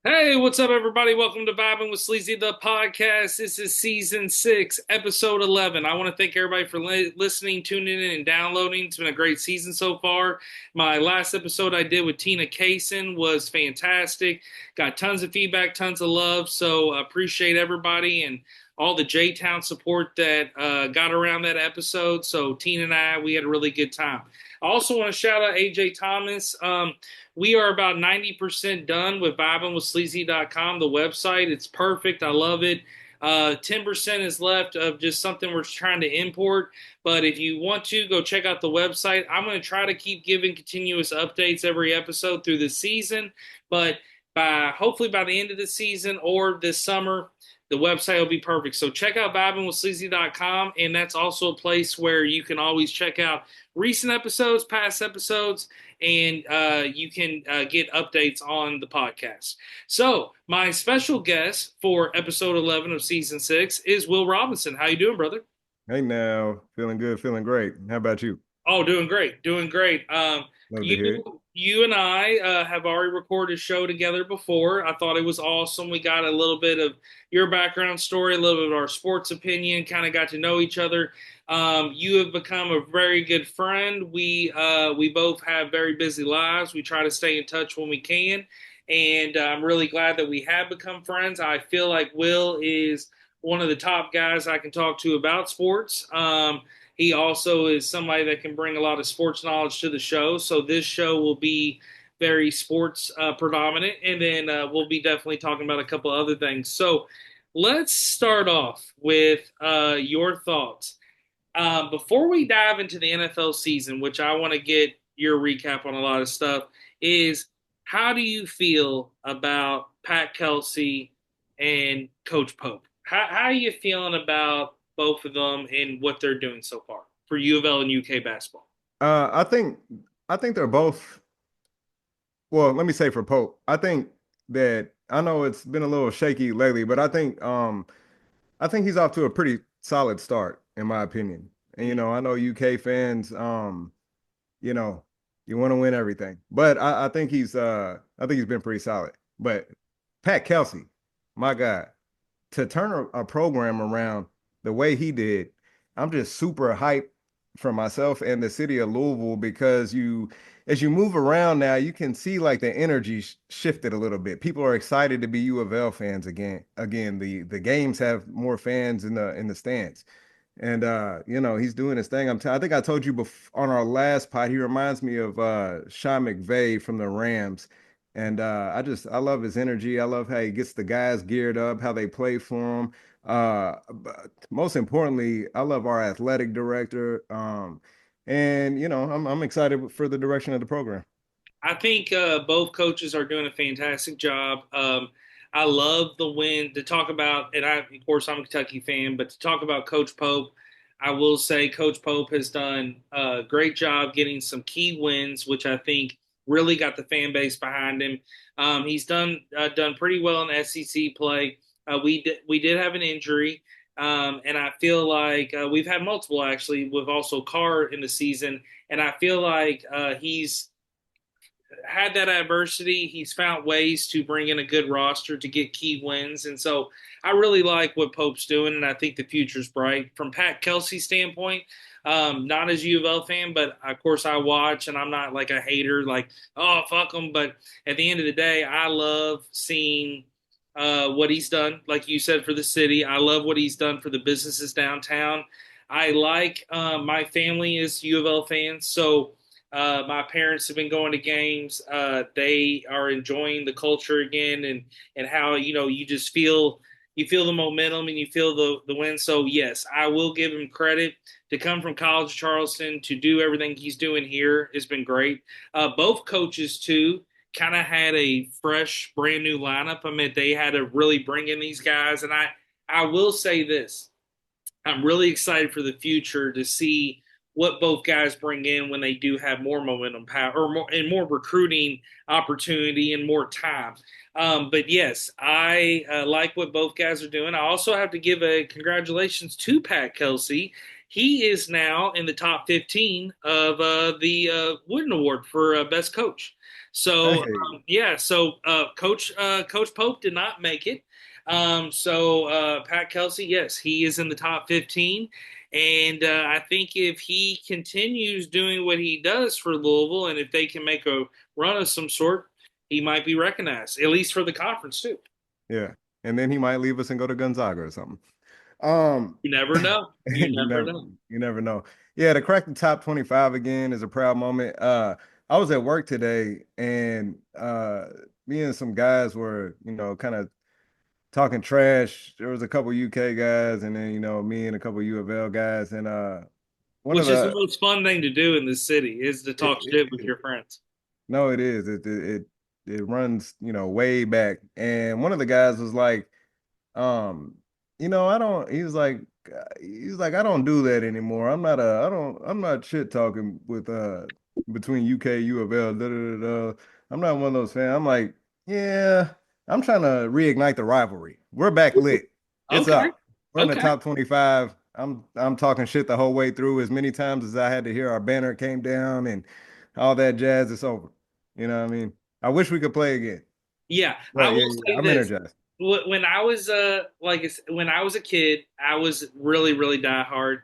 Hey, what's up, everybody? Welcome to Vibing with Sleazy, the podcast. This is season 6, episode 11. I want to thank everybody for listening, tuning in, and downloading. It's been a great season so far. My last episode I did with Tina Kaysen was fantastic. Got tons of feedback, tons of love. So appreciate everybody and all the J-Town support that got around that episode. So Tina and we had a really good time. I also want to shout out AJ Thomas. We are about 90% done with vibingwithsleazy.com, the website. It's perfect. I love it. 10% is left of just something we're trying to import. But if you want to, go check out the website. I'm going to try to keep giving continuous updates every episode through the season. But hopefully by the end of the season or this summer, the website will be perfect. So check out vibingwithsleazy.com. And that's also a place where you can always check out recent episodes, past episodes, and you can get updates on the podcast. So my special guest for episode 11 of season 6 is Will Robinson. How you doing, brother? Hey now, feeling good, feeling great. How about you? Oh, doing great, doing great. Love to You hear it. you and I have already recorded a show together before. I thought it was awesome. We got a little bit of your background story, a little bit of our sports opinion, kind of got to know each other. You have become a very good friend. We both have very busy lives. We try to stay in touch when we can, and I'm really glad that we have become friends. I feel like Will is one of the top guys I can talk to about sports. He also is somebody that can bring a lot of sports knowledge to the show. So this show will be very sports predominant, and then we'll be definitely talking about a couple other things. So let's start off with your thoughts. Before we dive into the NFL season, which I want to get your recap on a lot of stuff, is how do you feel about Pat Kelsey and Coach Pope? How are you feeling about both of them and what they're doing so far for U of L and UK basketball? Uh, I think I think they're both. Well, let me say for Pope, I think that I know it's been a little shaky lately, but I think he's off to a pretty solid start, in my opinion. And I know UK fans, you know, you want to win everything, but I think he's been pretty solid. But Pat Kelsey, my God, to turn a program around the way he did, I'm just super hyped for myself and the city of Louisville because as you move around now, you can see like the energy shifted a little bit. People are excited to be U of L fans again. Again, the games have more fans in the stands. And he's doing his thing. I think I told you on our last pod, he reminds me of Sean McVay from the Rams. And I love his energy. I love how he gets the guys geared up, how they play for him. But most importantly, I love our athletic director. And I'm excited for the direction of the program. I think both coaches are doing a fantastic job. I love the win to talk about, and of course, I'm a Kentucky fan, but to talk about Coach Pope, I will say Coach Pope has done a great job getting some key wins, which I think really got the fan base behind him. He's done pretty well in SEC play. We did have an injury, and I feel like we've had multiple actually, with also Carr in the season, and I feel like he's had that adversity. He's found ways to bring in a good roster to get key wins. And so I really like what Pope's doing, and I think the future's bright. From Pat Kelsey's standpoint, not as U of L fan, but of course I watch, and I'm not like a hater, like, oh, fuck him. But at the end of the day, I love seeing what he's done, like you said, for the city. I love what he's done for the businesses downtown. I like my family is U of L fans, so my parents have been going to games. They are enjoying the culture again, and how you just feel the momentum and you feel the win. So yes, I will give him credit to come from College of Charleston to do everything he's doing here has been great. Both coaches too kind of had a fresh, brand new lineup. I mean, they had to really bring in these guys, and I will say this. I'm really excited for the future to see what both guys bring in when they do have more momentum power or more and more recruiting opportunity and more time. But yes, I like what both guys are doing. I also have to give a congratulations to Pat Kelsey. He is now in the top 15 of the Wooden Award for best coach. So Hey, yeah, so Coach Pope did not make it. Pat Kelsey, yes, he is in the top 15. And I think if he continues doing what he does for Louisville, and if they can make a run of some sort, he might be recognized, at least for the conference too. yeah. And then he might leave us and go to Gonzaga or something. Um, You never know. You you never never know. you never know. Yeah, to crack the top 25 again is a proud moment. I was at work today and me and some guys were, kind of talking trash. There was a couple UK guys and then, me and a couple U of L guys and one of Which is the the most fun thing to do in this city is to talk shit with it, your friends. no, it is. It runs, way back. And one of the guys was like, um, I don't. He's like, I don't do that anymore. I'm not shit talking with between UK U of L. Da, da, da, da. I'm not one of those fans. I'm like, yeah, I'm trying to reignite the rivalry. We're back lit. It's Okay. up. We're in the Okay. top 25. I'm talking shit the whole way through as many times as I had to hear our banner came down and all that jazz. It's over. You know what I mean? I wish we could play again. Yeah, I But yeah, will yeah, say I'm this. energized. When I was when I was a kid, I was really diehard.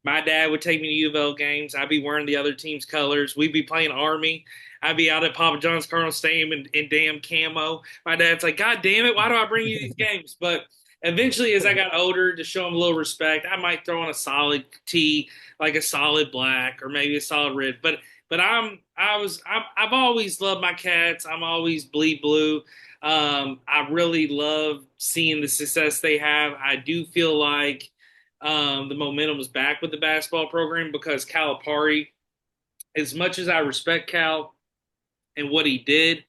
My dad would take me to U of L games. I'd be wearing the other team's colors. We'd be playing Army. I'd be out at Papa John's Colonel Stadium in damn camo. My dad's like, God damn it, why do I bring you these games? But eventually, as I got older, to show him a little respect, I might throw on a solid tee, like a solid black or maybe a solid red. But I've always loved my Cats. I'm always bleed blue. I really love seeing the success they have. I do feel like the momentum is back with the basketball program because Calipari, as much as I respect Cal and what he did,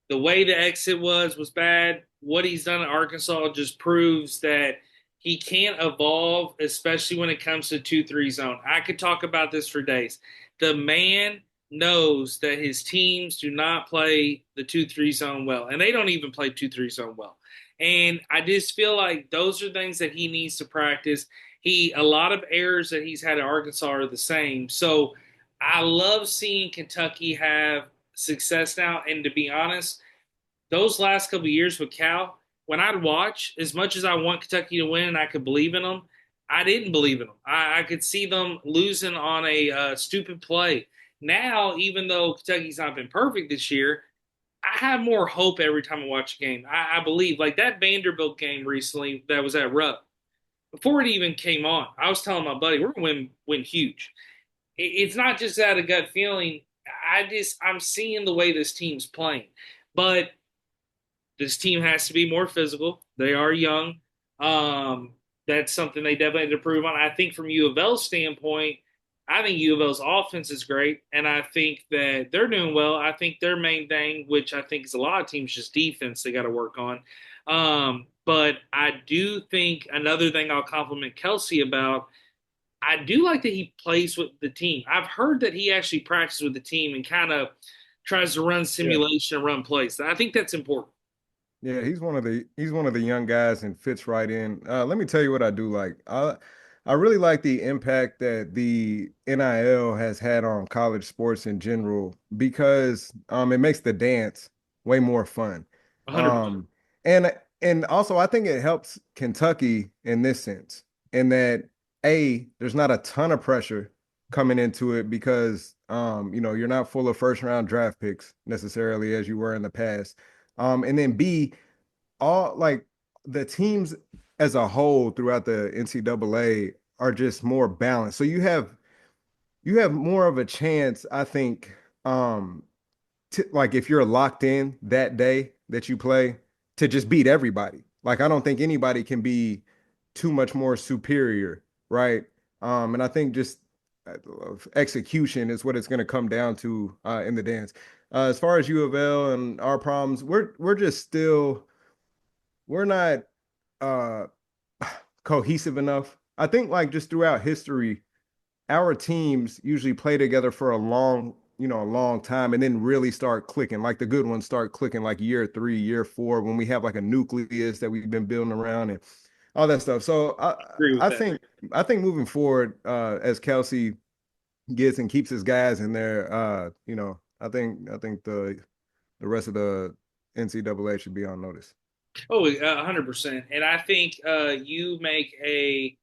the way the exit was bad. What he's done at Arkansas just proves that he can't evolve, especially when it comes to 2-3 zone. I could talk about this for days. The man knows that his teams do not play the 2-3 zone well, and they don't even play 2-3 zone well. And I just feel like those are things that he needs to practice. A lot of errors that he's had at Arkansas are the same. So I love seeing Kentucky have success now. And to be honest, those last couple of years with Cal, when I'd watch, as much as I want Kentucky to win and I could believe in them, I didn't believe in them. I could see them losing on a stupid play. Now, even though Kentucky's not been perfect this year, I have more hope every time I watch a game. I believe, like that Vanderbilt game recently that was at Rupp. Before it even came on, I was telling my buddy, we're going to win huge. It's not just out of gut feeling. I'm seeing the way this team's playing. But this team has to be more physical. They are young. That's something they definitely have to improve on. I think from U of L's standpoint, I think U of L's offense is great, and I think that they're doing well. I think their main thing, which I think is a lot of teams, just defense they got to work on. But I do think another thing I'll compliment Kelsey about. I do like that he plays with the team. I've heard that he actually practices with the team and kind of tries to run Yeah. simulation and run plays. I think that's important. Yeah, he's one of the young guys and fits right in. Let me tell you what I do like. I really like the impact that the NIL has had on college sports in general because it makes the dance way more fun. 100%. Um, and also I think it helps Kentucky in this sense, in that there's not a ton of pressure coming into it because you're not full of first round draft picks necessarily as you were in the past. And then B, all like the teams as a whole throughout the NCAA are just more balanced. So you have more of a chance, I think, like if you're locked in that day that you play to just beat everybody. Like I don't think anybody can be too much more superior, right? And I think just uh, execution is what it's going to come down to in the dance. As far as U of L and our problems, we're just still we're not uh cohesive enough. I think like just throughout history, our teams usually play together for a long time and then really start clicking. Like the good ones start clicking like year 3, year 4 when we have like a nucleus that we've been building around and all that stuff. So I Agree with I that. think I think moving forward, as Kelsey gets and keeps his guys in there, I think the rest of the NCAA should be on notice. Oh, 100%. And I think you make a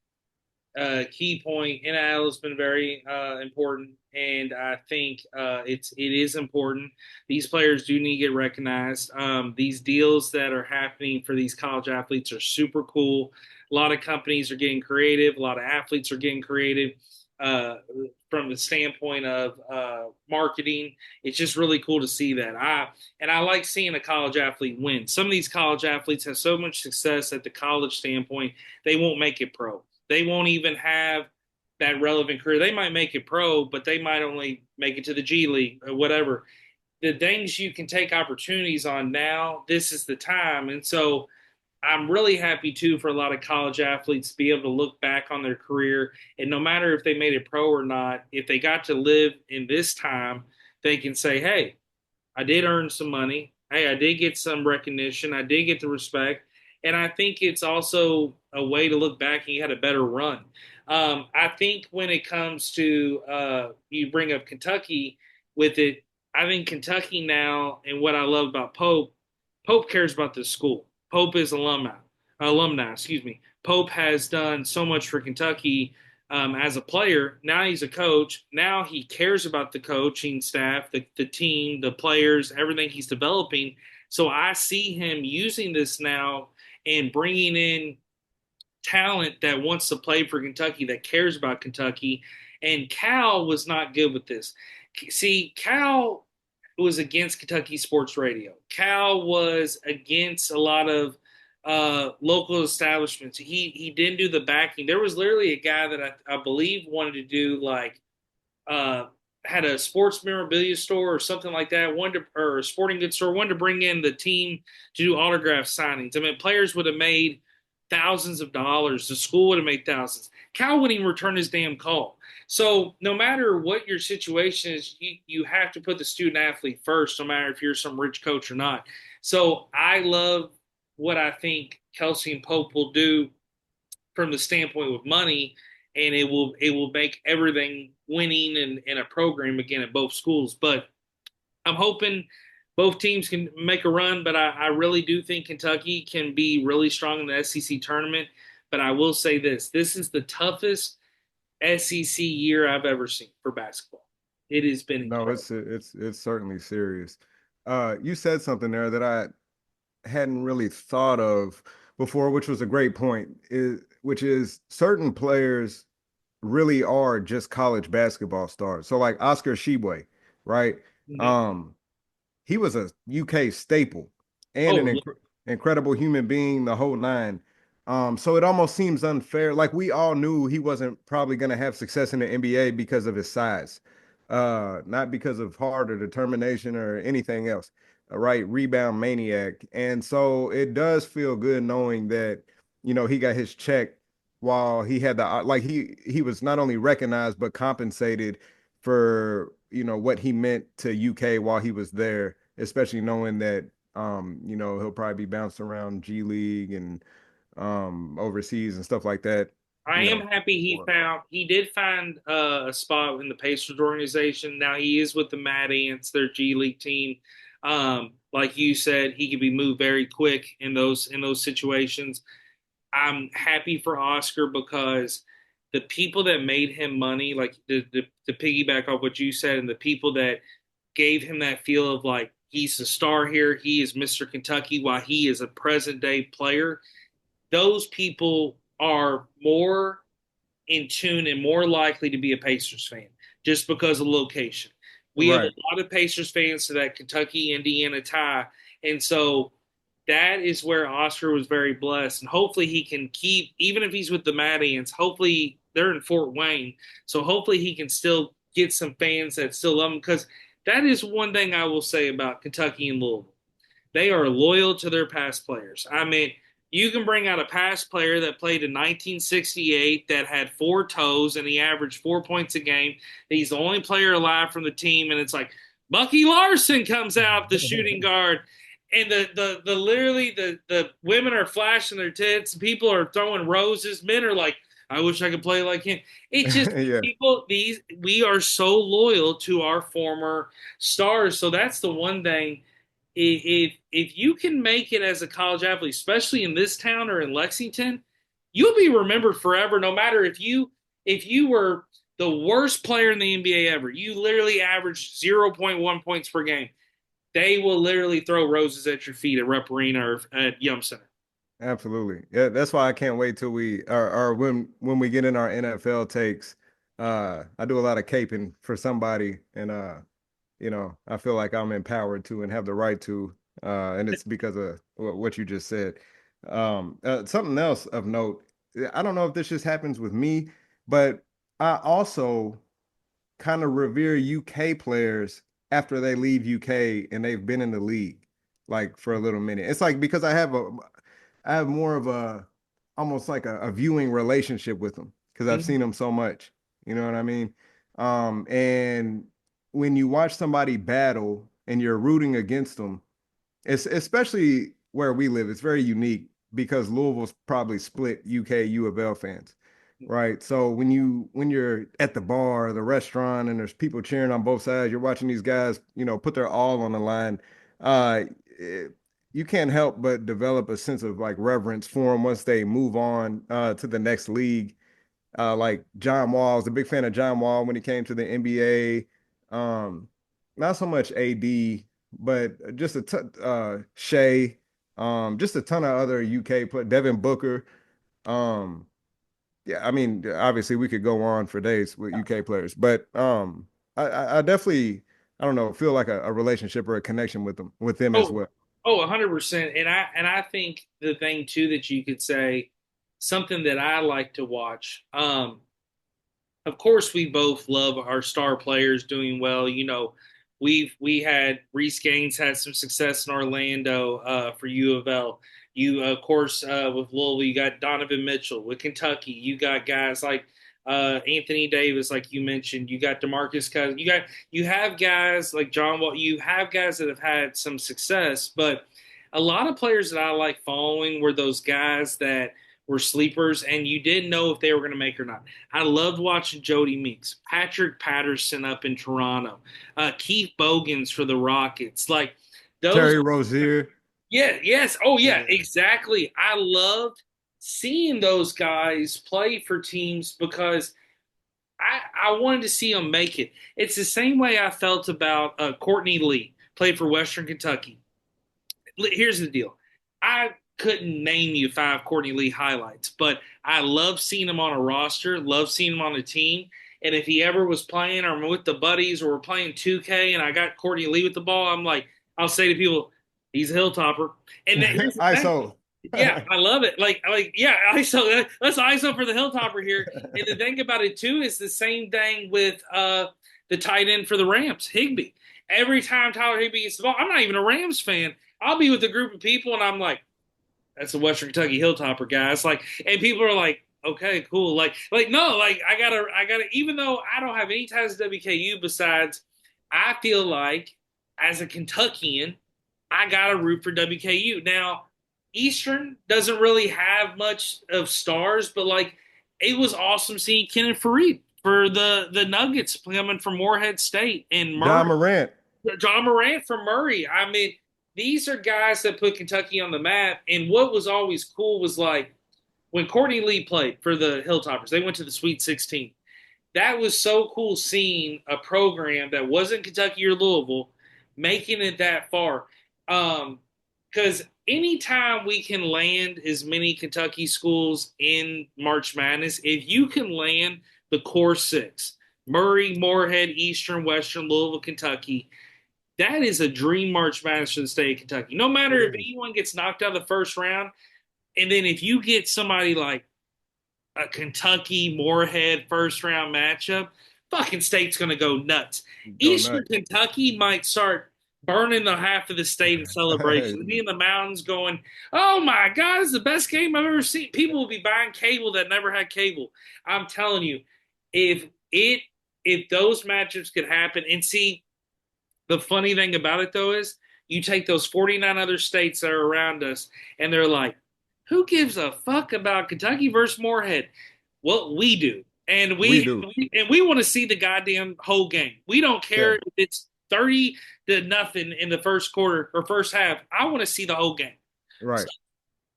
key point. NIL has been very important, and I think it is important. These players do need to get recognized. These deals that are happening for these college athletes are super cool. A lot of companies are getting creative. A lot of athletes are getting creative. Uh, from the standpoint of marketing, it's just really cool to see that. I like seeing a college athlete win. Some of these college athletes have so much success at the college standpoint, they won't make it pro. They won't even have that relevant career. They might make it pro, but they might only make it to the G League or whatever. The things you can take opportunities on now, this is the time. And so I'm really happy too for a lot of college athletes to be able to look back on their career. And no matter if they made it pro or not, if they got to live in this time, they can say, hey, I did earn some money. Hey, I did get some recognition. I did get the respect. And I think it's also a way to look back and you had a better run. I think when it comes to you bring up Kentucky with it, I think Kentucky now, and what I love about Pope, Pope cares about the school. Pope is alumni, excuse me. Pope has done so much for Kentucky as a player. Now he's a coach. Now he cares about the coaching staff, the team, the players, everything he's developing. So I see him using this now and bringing in talent that wants to play for Kentucky, that cares about Kentucky. And Cal was not good with this. See, Cal was against Kentucky sports radio. Cal was against a lot of local establishments. He didn't do the backing. There was literally a guy that I believe wanted to do like uh, had a sports memorabilia store or something like that, or a sporting goods store, wanted to bring in the team to do autograph signings. I mean, players would have made thousands of dollars. The school would have made thousands. Cal wouldn't even return his damn call. So no matter what your situation is, you have to put the student athlete first, no matter if you're some rich coach or not. So I love what I think Kelsey and Pope will do from the standpoint with money, and it will make everything winning and a program again at both schools. But I'm hoping both teams can make a run, but I really do think Kentucky can be really strong in the SEC tournament. But I will say this is the toughest SEC year I've ever seen for basketball. It has been No, incredible. it's certainly serious. You said something there that I hadn't really thought of before, which was a great point, which is certain players really are just college basketball stars. So like Oscar Shibwe, right? Mhm. Um, he was a UK staple and an Oh, yeah. incredible human being, the whole nine. So it almost seems unfair. Like we all knew he wasn't probably going to have success in the NBA because of his size, not because of heart or determination or anything else. Right, rebound maniac, and so it does feel good knowing that he got his check while he had the like he was not only recognized but compensated for what he meant to UK while he was there, especially knowing that he'll probably be bounced around G League and overseas and stuff like that, I you am know. happy he did find a spot in the Pacers organization. Now he is with the Mad Ants, their G League team. Like you said, he could be moved very quick in those situations. I'm happy for Oscar because the people that made him money, like the piggyback off what you said, and the people that gave him that feel of like he's the star here, he is Mr. Kentucky, while he is a present day player. Those people are more in tune and more likely to be a Pacers fan just because of location. We have a Right. lot of Pacers fans to that Kentucky Indiana tie. And so that is where Oscar was very blessed. And hopefully he can keep, even if he's with the Mad Ants, hopefully they're in Fort Wayne. So hopefully he can still get some fans that still love him. Because that is one thing I will say about Kentucky and Louisville. They are loyal to their past players. I mean, you can bring out a past player that played in 1968 that had four toes and he averaged 4 points a game. He's the only player alive from the team, and it's like Bucky Larson comes out, the shooting guard, and the literally the women are flashing their tits, people are throwing roses, men are like I wish I could play like him. It's just Yeah, people, these, we are so loyal to our former stars. So that's the one thing. If you can make it as a college athlete, especially in this town or in Lexington, you'll be remembered forever. No matter if you were the worst player in the NBA ever, you literally averaged 0.1 points per game. They will literally throw roses at your feet at Rupp Arena or at Yum Center. absolutely. Yeah, that's why I can't wait till we or when we get in our NFL takes. I do a lot of caping for somebody, and I feel like I'm empowered to and have the right to, and it's because of what you just said. Something else of note, I don't know if this just happens with me, but I also kind of revere UK players after they leave UK and they've been in the league like for a little minute. It's like because I have more of a almost like a viewing relationship with them because I've Mhm. seen them so much. You know what I mean? And when you watch somebody battle and you're rooting against them, it's especially where we live, it's very unique because Louisville's probably split UK U of L fans. Right. So when you're at the bar or the restaurant and there's people cheering on both sides, you're watching these guys, put their all on the line. Uh, it- you can't help but develop a sense of like reverence for them once they move on to the next league. Like John Wall, I was a big fan of John Wall when he came to the NBA. Not so much AD, but just Shea, just a ton of other UK Devin Booker. Um, yeah, I mean, obviously we could go on for days with UK players, but I definitely, I don't know, feel like a relationship or a connection with them as Oh, well. oh, 100%. And I think the thing too that you could say, something that I like to watch. Of course, we both love our star players doing well. We had Reese Gaines had some success in Orlando for U of L. You, of course, with Louisville, you got Donovan Mitchell. With Kentucky, you got guys like Anthony Davis, like you mentioned. You got DeMarcus Cousins. You have guys like John Wall. You have guys that have had some success, but a lot of players that I like following were those guys that were sleepers, and you didn't know if they were going to make or not. I loved watching Jody Meeks, Patrick Patterson up in Toronto, Keith Bogans for the Rockets. Like those, Terry Rozier. yeah, yes, oh yeah, Yeah. exactly. I loved seeing those guys play for teams because I wanted to see them make it. It's the same way I felt about Courtney Lee, played for Western Kentucky. Here's the deal. I couldn't name you five Courtney Lee highlights, but I love seeing him on a roster, love seeing him on a team. And if he ever was playing or with the buddies or we're playing 2K and I got Courtney Lee with the ball, I'm like, I'll say to people, he's a hilltopper. And here's the thing. ISO. Yeah, I love it. Yeah, ISO. Let's ISO for the hilltopper here. And the thing about it too is the same thing with the tight end for the Rams, Higbee. Every time Tyler Higbee gets the ball, I'm not even a Rams fan. I'll be with a group of people and I'm like, that's a Western Kentucky hilltopper guy. It's like, and people are like, okay, cool. No, like I gotta. Even though I don't have any ties to WKU, besides, I feel like as a Kentuckian, I gotta root for WKU. Now, Eastern doesn't really have much of stars, but like, it was awesome seeing Kenneth Fareed for the Nuggets coming from Morehead State and John Murray. Morant. John Morant from Murray. I mean, these are guys that put Kentucky on the map. And what was always cool was like when Courtney Lee played for the Hilltoppers, they went to the Sweet 16. That was so cool seeing a program that wasn't Kentucky or Louisville making it that far. Because anytime we can land as many Kentucky schools in March Madness, if you can land the core six, Murray, Morehead, Eastern, Western, Louisville, Kentucky, that is a dream March Madness for the state of Kentucky. No It matter if is. anyone gets knocked out of the first round, and then if you get somebody like a Kentucky Moorhead first round matchup, fucking state's gonna go nuts. Go Eastern nuts. Kentucky might start burning the half of the state in celebration. Me in the mountains going, oh my God, it's the best game I've ever seen. People will be buying cable that never had cable. I'm telling you, if it if those matchups could happen, and see, the funny thing about it though is you take those 49 other states that are around us and they're like, who gives a fuck about Kentucky versus Moorhead? Well, we do, and We do. we want to see the goddamn whole game. We don't care Yeah. if it's 30-0 in the first quarter or first half. I want to see the whole game. So, Right.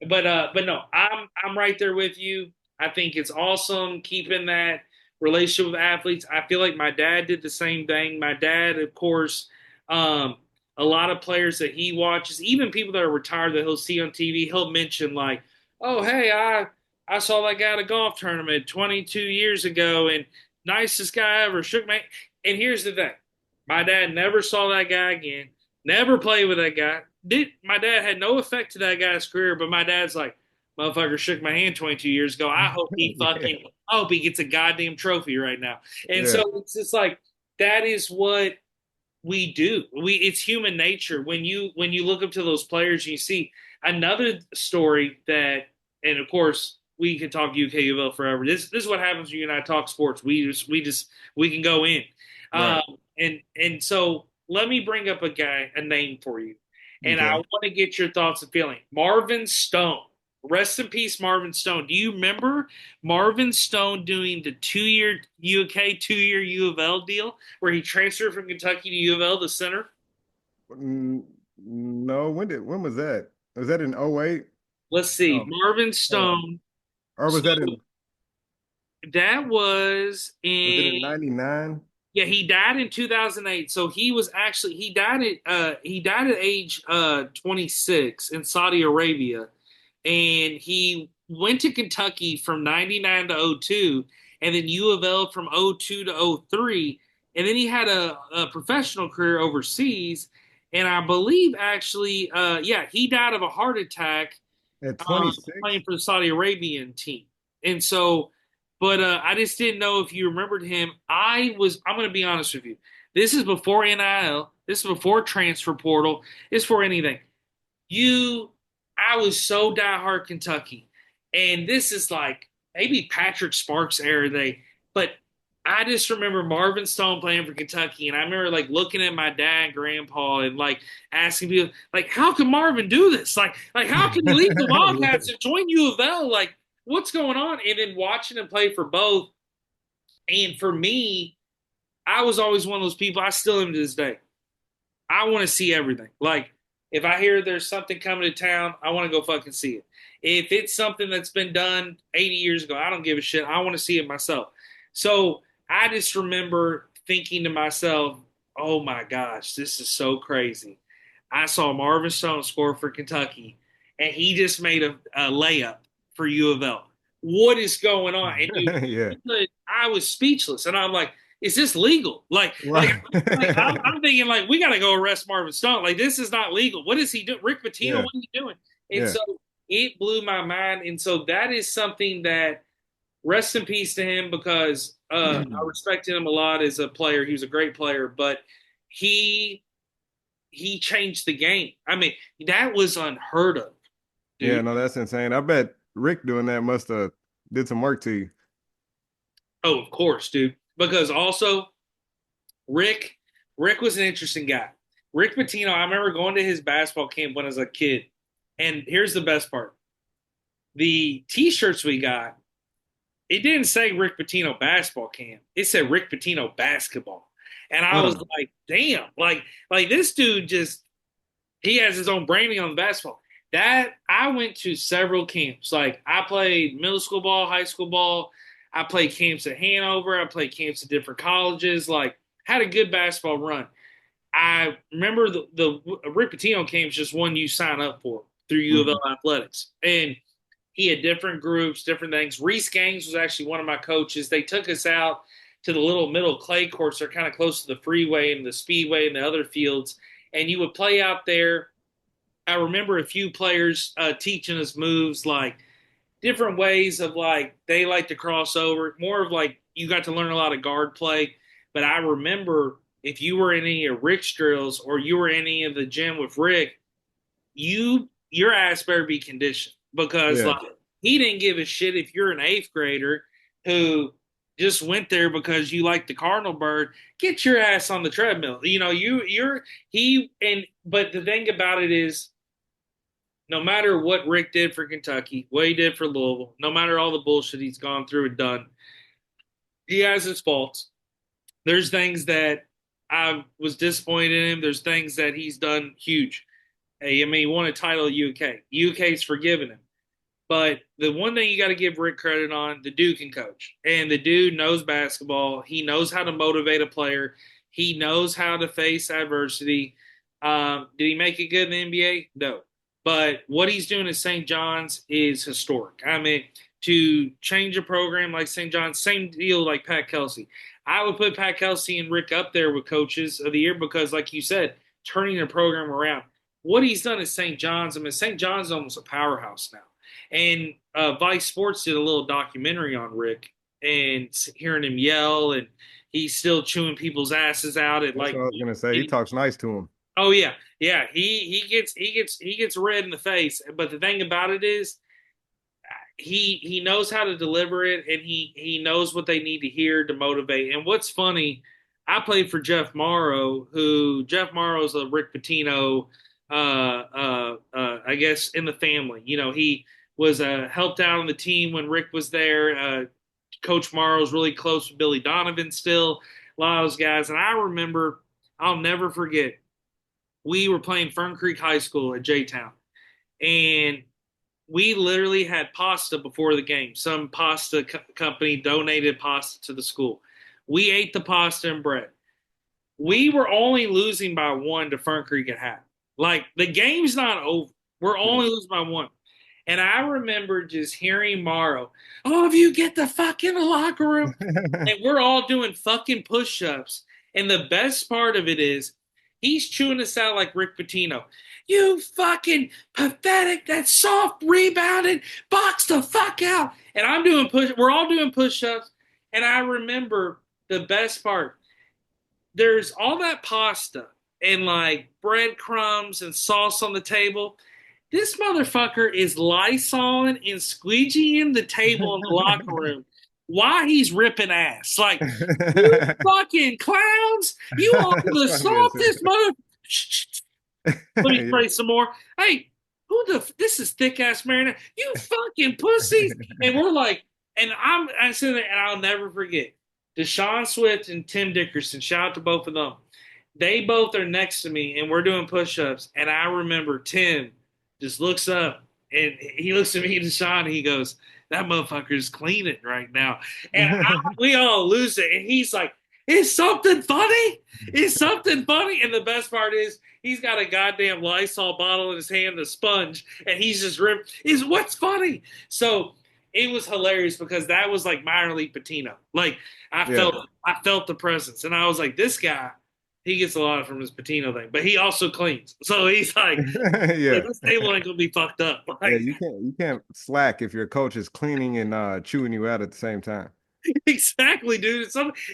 but no, I'm right there with you. I think it's awesome keeping that relationship with athletes. I feel like my dad did the same thing. My dad, of course, um, a lot of players that he watches, even people that are retired that he'll see on TV, he'll mention like, "Oh, hey, I saw that guy at a golf tournament 22 years ago, and nicest guy ever." Shook my. And here's the thing, my dad never saw that guy again. Never played with that guy. Did my dad had no effect to that guy's career, but my dad's like, motherfucker shook my hand 22 years ago. Yeah. I hope he gets a goddamn trophy right now. And Yeah. so it's just like that is what we do. It's human nature. When you look up to those players, you see another story that, and of course we can talk UKUL forever. This is what happens when you and I talk sports. We can go in, Right. um, and so let me bring up a name for you, and I Okay. want to get your thoughts and feeling. Marvin Stone. Rest in peace, Marvin Stone. Do you remember Marvin Stone doing the 2 year UK, 2 year U of L deal where he transferred from Kentucky to U of L, the center? No, when was that? Was that in '08? Let's see. Oh, Marvin hold on. Stone. Or So was that in that was was it in in '99? yeah, he died in 2008. So he died at age 26 in Saudi Arabia, and he went to Kentucky from 99 to '02, and then U of L from '02 to '03, and then he had a professional career overseas, and I believe actually yeah, he died of a heart attack At playing 26? for the Saudi Arabian team. And so, but I just didn't know if you remembered him. I'm going to be honest with you. This is before NIL. This is before transfer portal. It's for anything. You, I was so diehard Kentucky. And this is like maybe Patrick Sparks era day. But I just remember Marvin Stone playing for Kentucky. And I remember like looking at my dad and grandpa and like asking people, like, how can Marvin do this? Like how can he leave the Wildcats and join U of L? Like, what's going on? And then watching him play for both. And for me, I was always one of those people, I still am to this day. I want to see everything. Like, if I hear there's something coming to town, I want to go fucking see it. If it's something that's been done 80 years ago, I don't give a shit. I want to see it myself. So I just remember thinking to myself, oh my gosh, this is so crazy. I saw Marvin Stone score for Kentucky, and he just made a layup for U of L. What is going on? And Yeah. I was speechless, and I'm like, is this legal? Right. I'm thinking like we got to go arrest Marvin Stone. Like this is not legal. What is he doing? Rick Pitino, Yeah. what are you doing? And Yeah. so it blew my mind. And so that is something that rest in peace to him because I respected him a lot as a player. He was a great player, but he he changed the game. I mean, that was unheard of, Yeah, dude. no, that's insane. I bet Rick doing that must have did some work to you. Oh, of course, dude. Because also Rick Rick was an interesting guy. Rick Pitino, I remember going to his basketball camp when I was a kid. And here's the best part. The t-shirts we got, it didn't say Rick Pitino basketball camp. It said Rick Pitino basketball. And I was Huh. like, damn, like this dude just he has his own branding on the basketball. That I went to several camps. Like I played middle school ball, high school ball. I played camps at Hanover. I played camps at different colleges. Like had a good basketball run. I remember the Rick Pitino camps just one you sign up for through U of L Mhm. athletics, and he had different groups, different things. Reese Gaines was actually one of my coaches. They took us out to the little middle clay courts. They're kind of close to the freeway and the speedway and the other fields, and you would play out there. I remember a few players teaching us moves like different ways of like they like to cross over, more of like you got to learn a lot of guard play. But I remember if you were in any of Rick's drills or you were in any of the gym with Rick, your ass better be conditioned because Yeah. like he didn't give a shit if you're an eighth grader who just went there because you like the Cardinal bird. Get your ass on the treadmill. You know, you're he and but the thing about it is no matter what Rick did for Kentucky, what he did for Louisville, no matter all the bullshit he's gone through and done, he has his faults. There's things that I was disappointed in him. There's things that he's done huge. Hey, I mean, he won a title at UK. UK's forgiven him. But the one thing you got to give Rick credit on, the dude can coach. And the dude knows basketball. He knows how to motivate a player. He knows how to face adversity. Did he make it good in the NBA? No. But what he's doing at St. John's is historic. I mean, to change a program like St. John's, same deal like Pat Kelsey. I would put Pat Kelsey and Rick up there with coaches of the year because, like you said, turning the program around. What he's done at St. John's, I mean, St. John's is almost a powerhouse now. And Vice Sports did a little documentary on Rick and hearing him yell, and he's still chewing people's asses out at That's like. what I was gonna say. He talks nice to him. Oh yeah, yeah. He gets red in the face. But the thing about it is, he knows how to deliver it, and he knows what they need to hear to motivate. And what's funny, I played for Jeff Morrow, who Jeff Morrow's a Rick Pitino, I guess in the family. You know, he was helped out on the team when Rick was there. Coach Morrow's really close with Billy Donovan still, a lot of those guys. And I remember, I'll never forget, we were playing Fern Creek High School at J-Town. And we literally had pasta before the game. Some pasta company donated pasta to the school. We ate the pasta and bread. We were only losing by one to Fern Creek at half. Like the game's not over. We're only losing by one. And I remember just hearing Morrow, "All of you get the fuck in the locker room." And we're all doing fucking push-ups. And the best part of it is he's chewing us out like Rick Pitino. You fucking pathetic, that soft rebounded, box the fuck out. And we're all doing push-ups. And I remember the best part. There's all that pasta and like breadcrumbs and sauce on the table. This motherfucker is Lysoling and squeegeeing the table in the locker room while he's ripping ass. Like, you fucking clowns! You are That's the funny as softest mother. Let me pray some more. Hey, this is thick ass marinade. You fucking pussies. And we're like, and I'm sitting there and I'll never forget. Deshaun Swift and Tim Dickerson, shout out to both of them. They both are next to me and we're doing push-ups. And I remember Tim just looks up and he looks at me and Deshaun and he goes, that motherfucker is cleaning right now. And we all lose it. And he's like, is something funny? Is something funny? And the best part is he's got a goddamn Lysol bottle in his hand, a sponge, and he's just ripped. Is what's funny? So it was hilarious because that was like minor league Patino. Like Yeah. I felt the presence, and I was like, this guy, he gets a lot from his Patino thing, but he also cleans. So he's like, Yeah. this table ain't gonna be fucked up. Yeah, Like, you can't slack if your coach is cleaning and chewing you out at the same time. exactly, dude.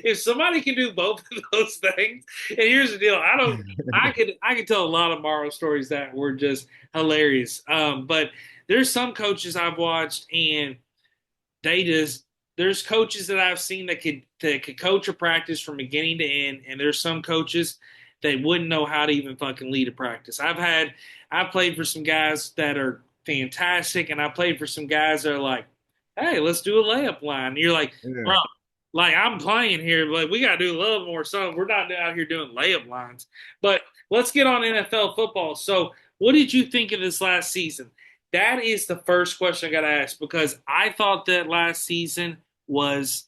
If somebody can do both of those things, and here's the deal, I could tell a lot of Morrow stories that were just hilarious. But there's some coaches I've watched, and they just there's coaches that I've seen that could coach a practice from beginning to end, and there's some coaches that wouldn't know how to even fucking lead a practice. I've played for some guys that are fantastic, and I played for some guys that are like, hey, let's do a layup line. And you're like, bro, Yeah. like I'm playing here, like we gotta do a little more stuff. We're not out here doing layup lines. But let's get on NFL football. So, what did you think of this last season? That is the first question I got to ask because I thought that last season was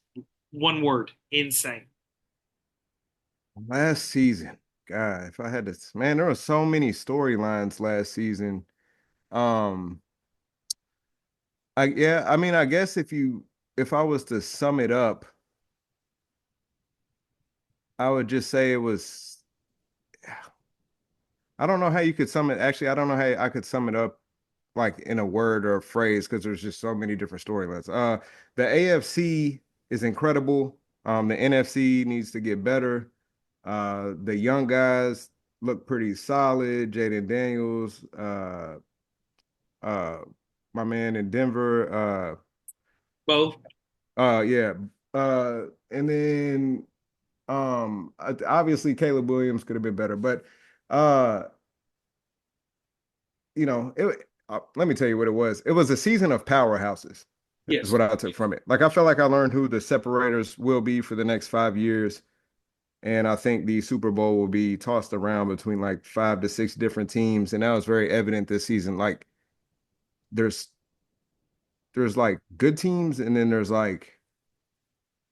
one word, insane. Last season, God, if I had to, man, there were so many storylines last season. Um, I mean, I guess if I was to sum it up, I would just say it was, I don't know how you could sum it. Actually, I don't know how I could sum it up like in a word or a phrase because there's just so many different storylines. The AFC is incredible. The NFC needs to get better. The young guys look pretty solid. Jaden Daniels, uh, my man in Denver. Both. Yeah. And then obviously Caleb Williams could have been better, but uh, you know, let me tell you what it was. It was a season of powerhouses, is Yes. what I took from it. Like I felt like I learned who the separators will be for the next 5 years. And I think the Super Bowl will be tossed around between like 5 to 6 different teams. And that was very evident this season. Like there's there's like good teams and then there's like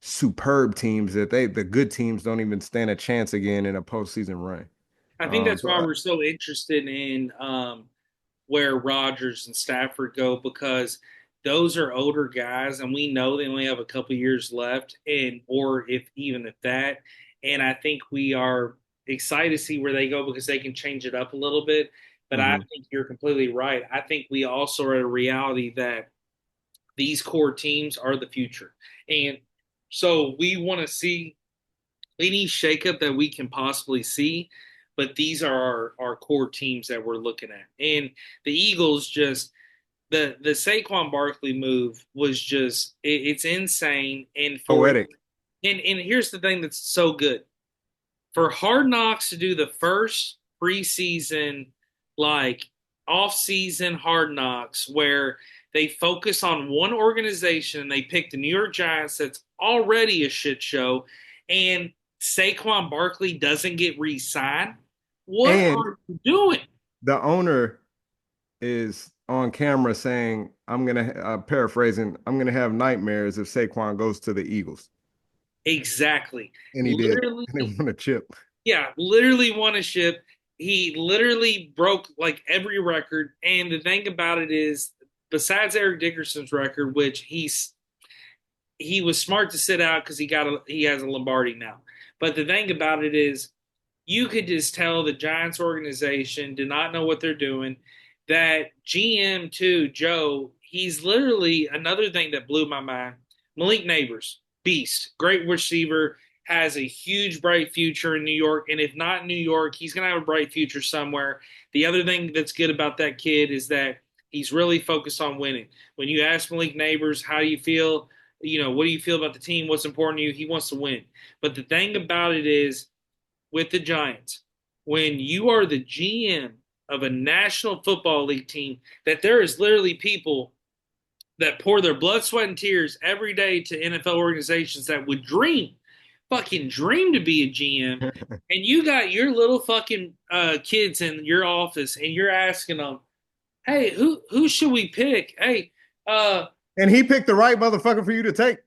superb teams that the good teams don't even stand a chance again in a postseason run. I think that's So why we're so interested in where Rodgers and Stafford go because those are older guys, and we know they only have a couple years left, and or if even at that. And I think we are excited to see where they go because they can change it up a little bit. But I mhm. think you're completely right. I think we also are at a reality that these core teams are the future, and so we want to see any shakeup that we can possibly see. But these are our core teams that we're looking at. And the Eagles just the Saquon Barkley move was just it's insane. And for Poetic. and here's the thing that's so good. For Hard Knocks to do the first preseason like off-season Hard Knocks where they focus on one organization and they pick the New York Giants that's already a shit show and Saquon Barkley doesn't get re-signed. What And are you doing? the owner is on camera saying, I'm gonna paraphrasing, I'm gonna have nightmares if Saquon goes to the Eagles. Exactly. And he did. Literally, And they won a chip. yeah, literally won a ship. He literally broke like every record. And the thing about it is, besides Eric Dickerson's record, which he was smart to sit out because he has a Lombardi now. But the thing about it is, you could just tell the Giants organization did not know what they're doing. That GM too, Joe, he's literally another thing that blew my mind. Malik Neighbors, beast, great receiver, has a huge bright future in New York, and if not in New York, he's going to have a bright future somewhere. The other thing that's good about that kid is that he's really focused on winning. When you ask Malik Neighbors, how do you feel? What do you feel about the team? What's important to you? He wants to win. But the thing about it is, with the Giants, when you are the GM of a National Football League team, that there is literally people that pour their blood, sweat, and tears every day to NFL organizations that would fucking dream to be a GM, and you got your little fucking kids in your office, and you're asking them, "Hey, who should we pick? Hey, uh, And he picked the right motherfucker for you to take.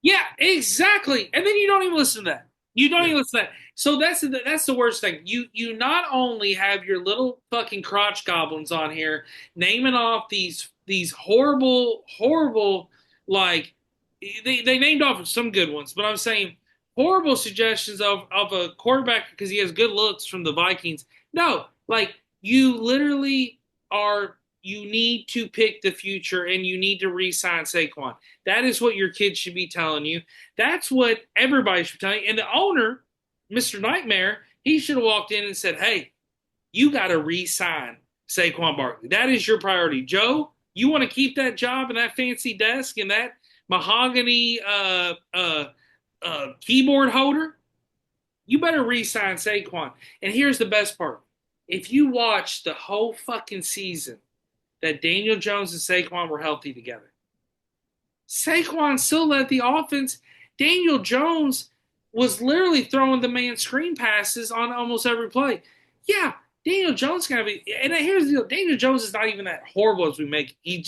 yeah, exactly." And then you don't even listen to that. You don't Yeah. even listen to that. So that's the worst thing. You not only have your little fucking crotch goblins on here naming off these horrible like they named off some good ones, but I'm saying horrible suggestions of a quarterback because he has good looks from the Vikings. No, like you literally are you need to pick the future and you need to re-sign Saquon. That is what your kids should be telling you. That's what everybody should be telling you. And the owner, Mr. Nightmare, he should have walked in and said, "Hey, you got to re-sign Saquon Barkley. That is your priority. Joe, you want to keep that job and that fancy desk and that mahogany keyboard holder? You better re-sign Saquon." And here's the best part: if you watch the whole fucking season that Daniel Jones and Saquon were healthy together, Saquon still led the offense. Daniel Jones was literally throwing the man screen passes on almost every play. Yeah, Daniel Jones gonna be. And here's the deal: Daniel Jones is not even that horrible as we make. He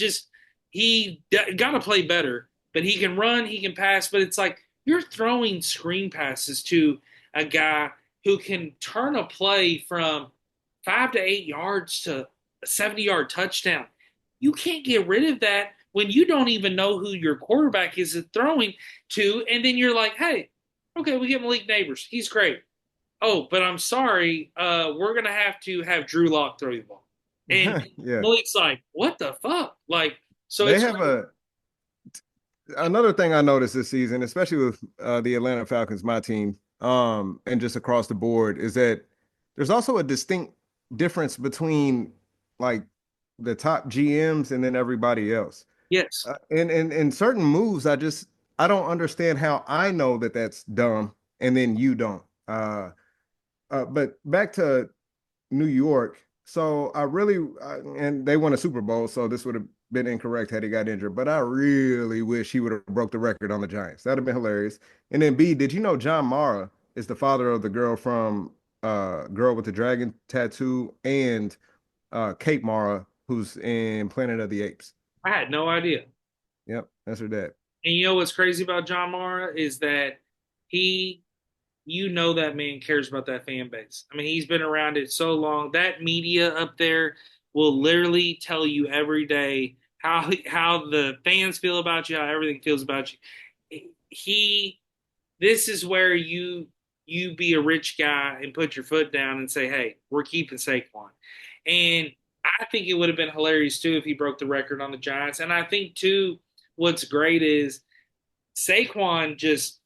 got to play better, but he can run, he can pass. But it's like you're throwing screen passes to a guy who can turn a play from 5 to 8 yards to a 70-yard touchdown. You can't get rid of that when you don't even know who your quarterback is throwing to, and then you're like, "Hey, okay, we get Malik Neighbors. He's great. Oh, but I'm sorry, we're gonna have to have Drew Lock throw the ball." And Yeah. Malik's like, "What the fuck?" Like, so They it's have another thing I noticed this season, especially with the Atlanta Falcons, my team, and just across the board, is that there's also a distinct difference between like the top GMs and then everybody else. yes, In certain moves, I don't understand how I know that that's dumb and then you don't. But back to New York. So I really, and they won a Super Bowl, so this would have been incorrect had he got injured. But I really wish he would have broke the record on the Giants. That'd have been hilarious. And then B, did you know John Mara is the father of the girl from Girl with the Dragon Tattoo and Kate Mara, who's in Planet of the Apes. I had no idea. Yep, that's her dad. And you know what's crazy about John Mara is that he, you know, that man cares about that fan base. I mean, he's been around it so long. That media up there will literally tell you every day how the fans feel about you, how everything feels about you. He, this is where you be a rich guy and put your foot down and say, "Hey, we're keeping Saquon." And I think it would have been hilarious too if he broke the record on the Giants. And I think too, what's great is Saquon just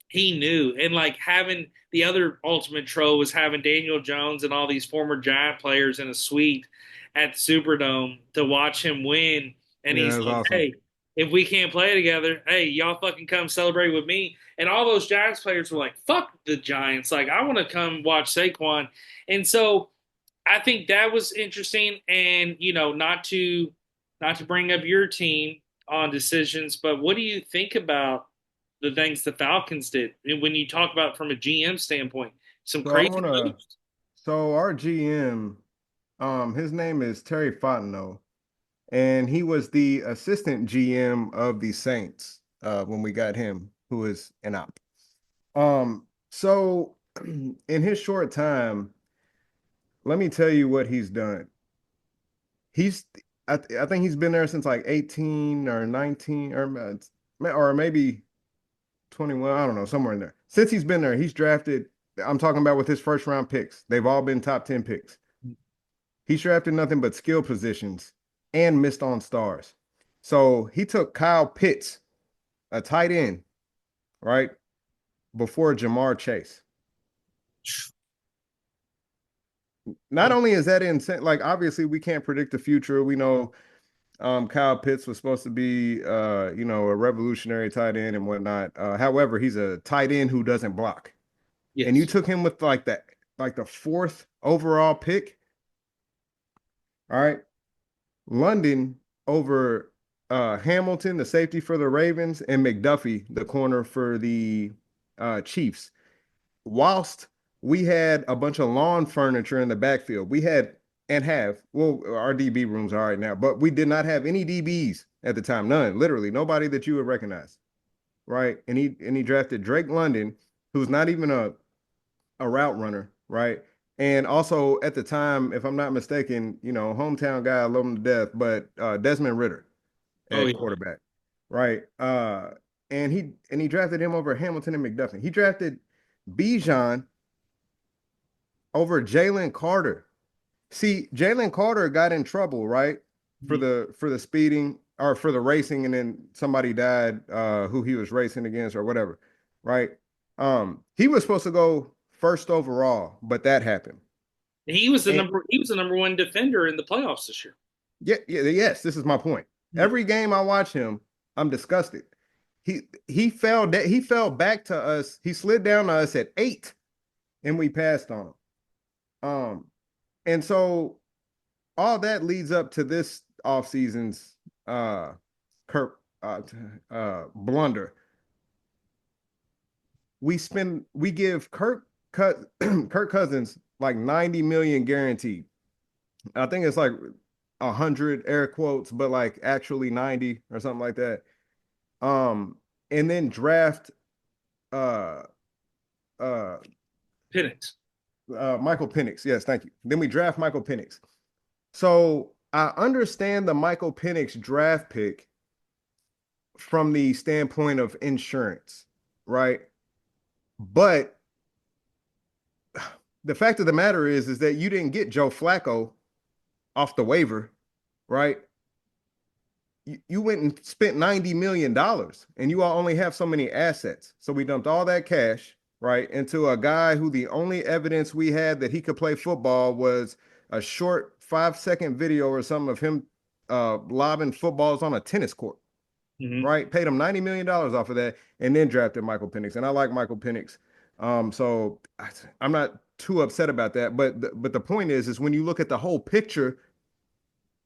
he knew, and like having the other ultimate troll was having Daniel Jones and all these former Giant players in a suite at the Superdome to watch him win. And Yeah, he's that's like, awesome. "Hey, if we can't play together, hey, y'all fucking come celebrate with me." And all those Giants players were like, "Fuck the Giants! Like, I want to come watch Saquon." And so I think that was interesting. And not to bring up your team on decisions, but what do you think about the things the Falcons did when you talk about from a GM standpoint? Some So I crazy wanna. moves. So our GM, his name is Terry Fontenot, and he was the assistant GM of the Saints when we got him, who is an op. So in his short time, let me tell you what he's done. He's, I think he's been there since like 18 or 19 or maybe 21. I don't know, somewhere in there. Since he's been there, he's drafted. I'm talking about with his first round picks. They've all been top 10 picks. He's drafted nothing but skill positions and missed on stars. So he took Kyle Pitts, a tight end, right, before Jamar Chase. Not only is that insane, like obviously we can't predict the future. We know Kyle Pitts was supposed to be a revolutionary tight end and whatnot. However, he's a tight end who doesn't block. And you Yes. took him with like the fourth overall pick. All right. London over Hamilton, the safety for the Ravens, and McDuffie, the corner for the Chiefs. Whilst we had a bunch of lawn furniture in the backfield, we had and have, well, our DB rooms are right now, but we did not have any DBs at the time, none, literally nobody that you would recognize, right? And he drafted Drake London, who's not even a route runner, right? And also at the time, if I'm not mistaken, hometown guy, I love him to death, but Desmond Ritter Oh at yeah. quarterback, right? And he drafted him over Hamilton and McDuffie. He drafted Bijan over Jalen Carter. See, Jalen Carter got in trouble, right? For Mhm. the speeding or for the racing, and then somebody died who he was racing against or whatever, right? He was supposed to go first overall, but that happened. And He was the number one defender in the playoffs this year. yeah, yeah, yes, this is my point. Mhm. Every game I watch him, I'm disgusted. He fell back to us. He slid down to us at 8, and we passed on him. And so all that leads up to this offseason's Kirk blunder. We give Kirk Cousins like 90 million guaranteed. I think it's like 100 air quotes, but like actually 90 or something like that. And then draft uh uh Penix. Michael Penix. Yes, thank you. Then we draft Michael Penix. So I understand the Michael Penix draft pick from the standpoint of insurance, right? But the fact of the matter is that you didn't get Joe Flacco off the waiver, right? You went and spent $90 million and you all only have so many assets. So we dumped all that cash, right, into a guy who the only evidence we had that he could play football was a short 5-second video or something of him lobbing footballs on a tennis court, Hmm. right? Paid him $90 million off of that and then drafted Michael Penix. And I like Michael Penix. So I'm not too upset about that. But the point is when you look at the whole picture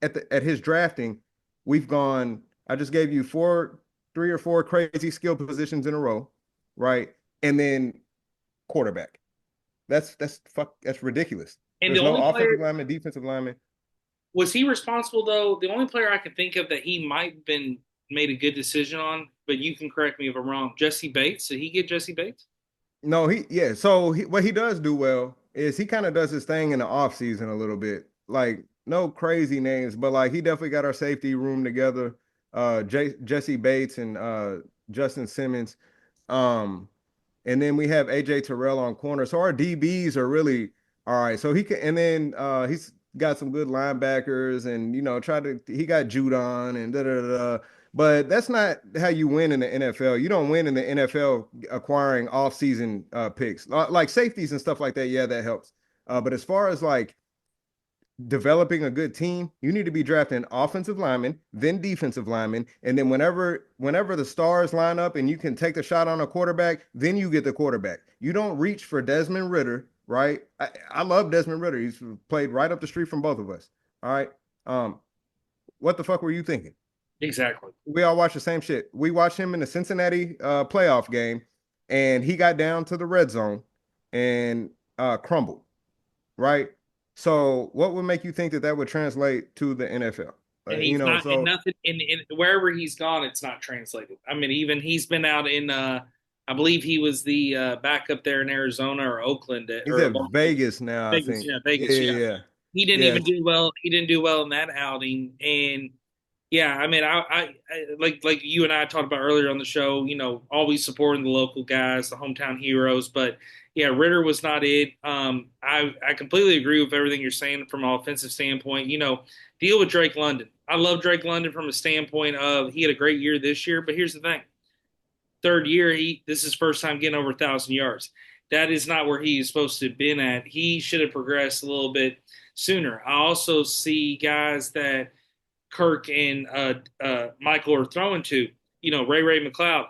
at his drafting, we've gone. I just gave you three or four crazy skill positions in a row, right? And then quarterback. That's ridiculous. And the There's no only player offensive lineman, defensive lineman. was he responsible though? The only player I can think of that he might have been made a good decision on, but you can correct me if I'm wrong. Jesse Bates. Did he get Jesse Bates? No, yeah. So what he does do well is he kind of does his thing in the off season a little bit. Like no crazy names, but like he definitely got our safety room together. Jesse Bates and Justin Simmons. Um, and then we have AJ Terrell on corner. So our DBs are really all right. So he can, and then he's got some good linebackers, and he got Judon and da da da. But that's not how you win in the NFL. You don't win in the NFL acquiring off-season picks like safeties and stuff like that. Yeah, that helps. But as far as like developing a good team, you need to be drafting offensive linemen, then defensive linemen, and then whenever the stars line up and you can take the shot on a quarterback, then you get the quarterback. You don't reach for Desmond Ritter, right? I love Desmond Ritter. He's played right up the street from both of us. All right. Um, what the fuck were you thinking? Exactly. We all watch the same shit. We watched him in the Cincinnati playoff game, and he got down to the red zone and crumbled, right? So, what would make you think that that would translate to the NFL? And he's not in So nothing in wherever he's gone, it's not translated. I mean, even he's been out in I believe he was the backup there in Arizona or Oakland he's or at Vegas now, I Vegas, think. yeah, Yeah, Vegas, yeah. yeah, He didn't yeah. even do well. He didn't do well in that outing, and yeah, I mean, I like you and I talked about earlier on the show. Always supporting the local guys, the hometown heroes. But yeah, Ritter was not it. I completely agree with everything you're saying from an offensive standpoint. Deal with Drake London. I love Drake London from a standpoint of he had a great year this year. But here's the thing: third year, this is his first time getting over 1,000 yards. That is not where he is supposed to have been at. He should have progressed a little bit sooner. I also see guys that Kirk and Michael are throwing to. Ray McLeod,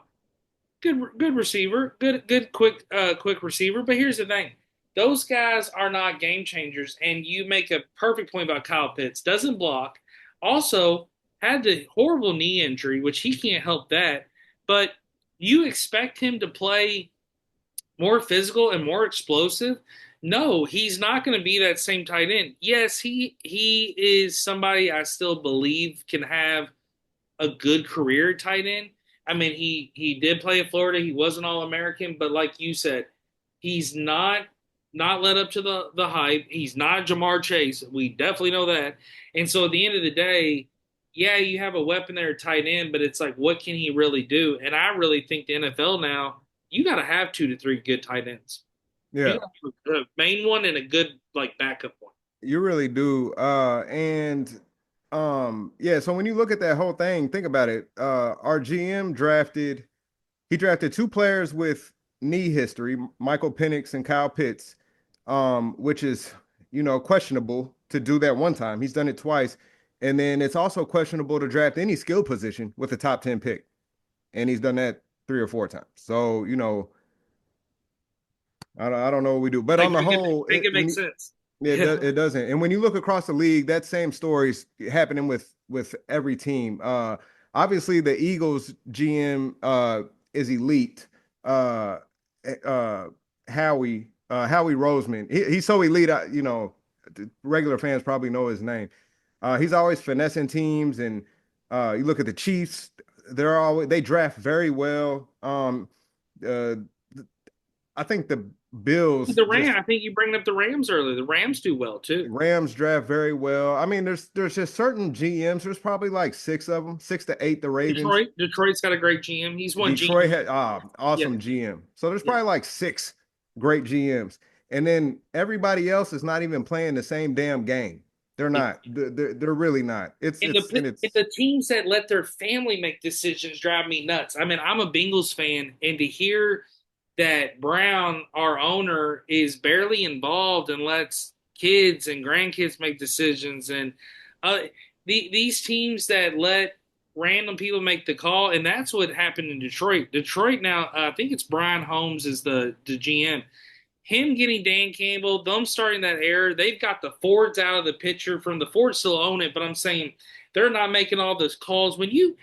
good receiver, good quick receiver. But here's the thing: those guys are not game changers. And you make a perfect point about Kyle Pitts. Doesn't block. Also had the horrible knee injury, which he can't help that. But you expect him to play more physical and more explosive. No, he's not going to be that same tight end. Yes, he is somebody I still believe can have a good career tight end. I mean, he did play at Florida. He was an All American, but like you said, he's not led up to the hype. He's not Jamar Chase. We definitely know that. And so at the end of the day, yeah, you have a weapon there at tight end, but it's like, what can he really do? And I really think the NFL now, you got to have 2 to 3 good tight ends. You Yeah, got to have a main one and a good like backup one. you really do. And yeah, so when you look at that whole thing, think about it. Our GM he drafted two players with knee history, Michael Penix and Kyle Pitts, which is, questionable to do that one time. He's done it twice. And then it's also questionable to draft any skill position with a top 10 pick. And he's done that three or four times. So, I don't know what we do. But Like on the whole, make it when make you, sense. it Yeah. does, it doesn't. And when you look across the league, that same story's happening with every team. Obviously the Eagles GM is elite. Uh Howie Roseman. He's so elite, the regular fans probably know his name. He's always finessing teams, and you look at the Chiefs, they draft very well. Uh I think the Bills The just I think you bring up the Rams earlier. The Rams do well too. Rams draft very well. I mean, there's just certain GMs. There's probably like six of them, 6 to 8. The Ravens, Detroit's got a great GM. He's won Detroit GM. had Yeah, awesome GM. So there's yeah. probably like six great GMs, and then everybody else is not even playing the same damn game. They're not. They're really not. And the teams that let their family make decisions drive me nuts. I mean, I'm a Bengals fan, and to hear that Brown, our owner, is barely involved and lets kids and grandkids make decisions, and uh, these teams that let random people make the call, and that's what happened in Detroit. Detroit now, I think it's Brian Holmes is the GM. Him getting Dan Campbell, them starting that era, they've got the Fords out of the picture. From the Fords still own it, but I'm saying they're not making all those calls. When you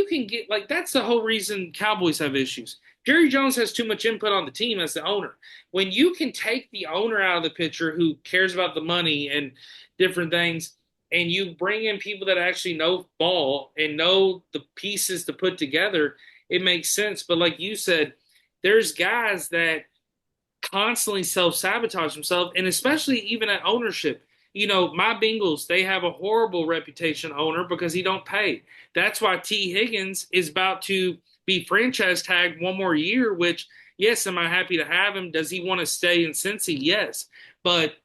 can get like that's the whole reason Cowboys have issues. Jerry Jones has too much input on the team as the owner. When you can take the owner out of the picture who cares about the money and different things, and you bring in people that actually know ball and know the pieces to put together, it makes sense. But like you said, there's guys that constantly self-sabotage themselves, and especially even at ownership. My Bengals, they have a horrible reputation owner because he don't pay. That's why T. Higgins is about to be franchise tagged one more year, which, yes, am I happy to have him? Does he want to stay in Cincy? Yes. But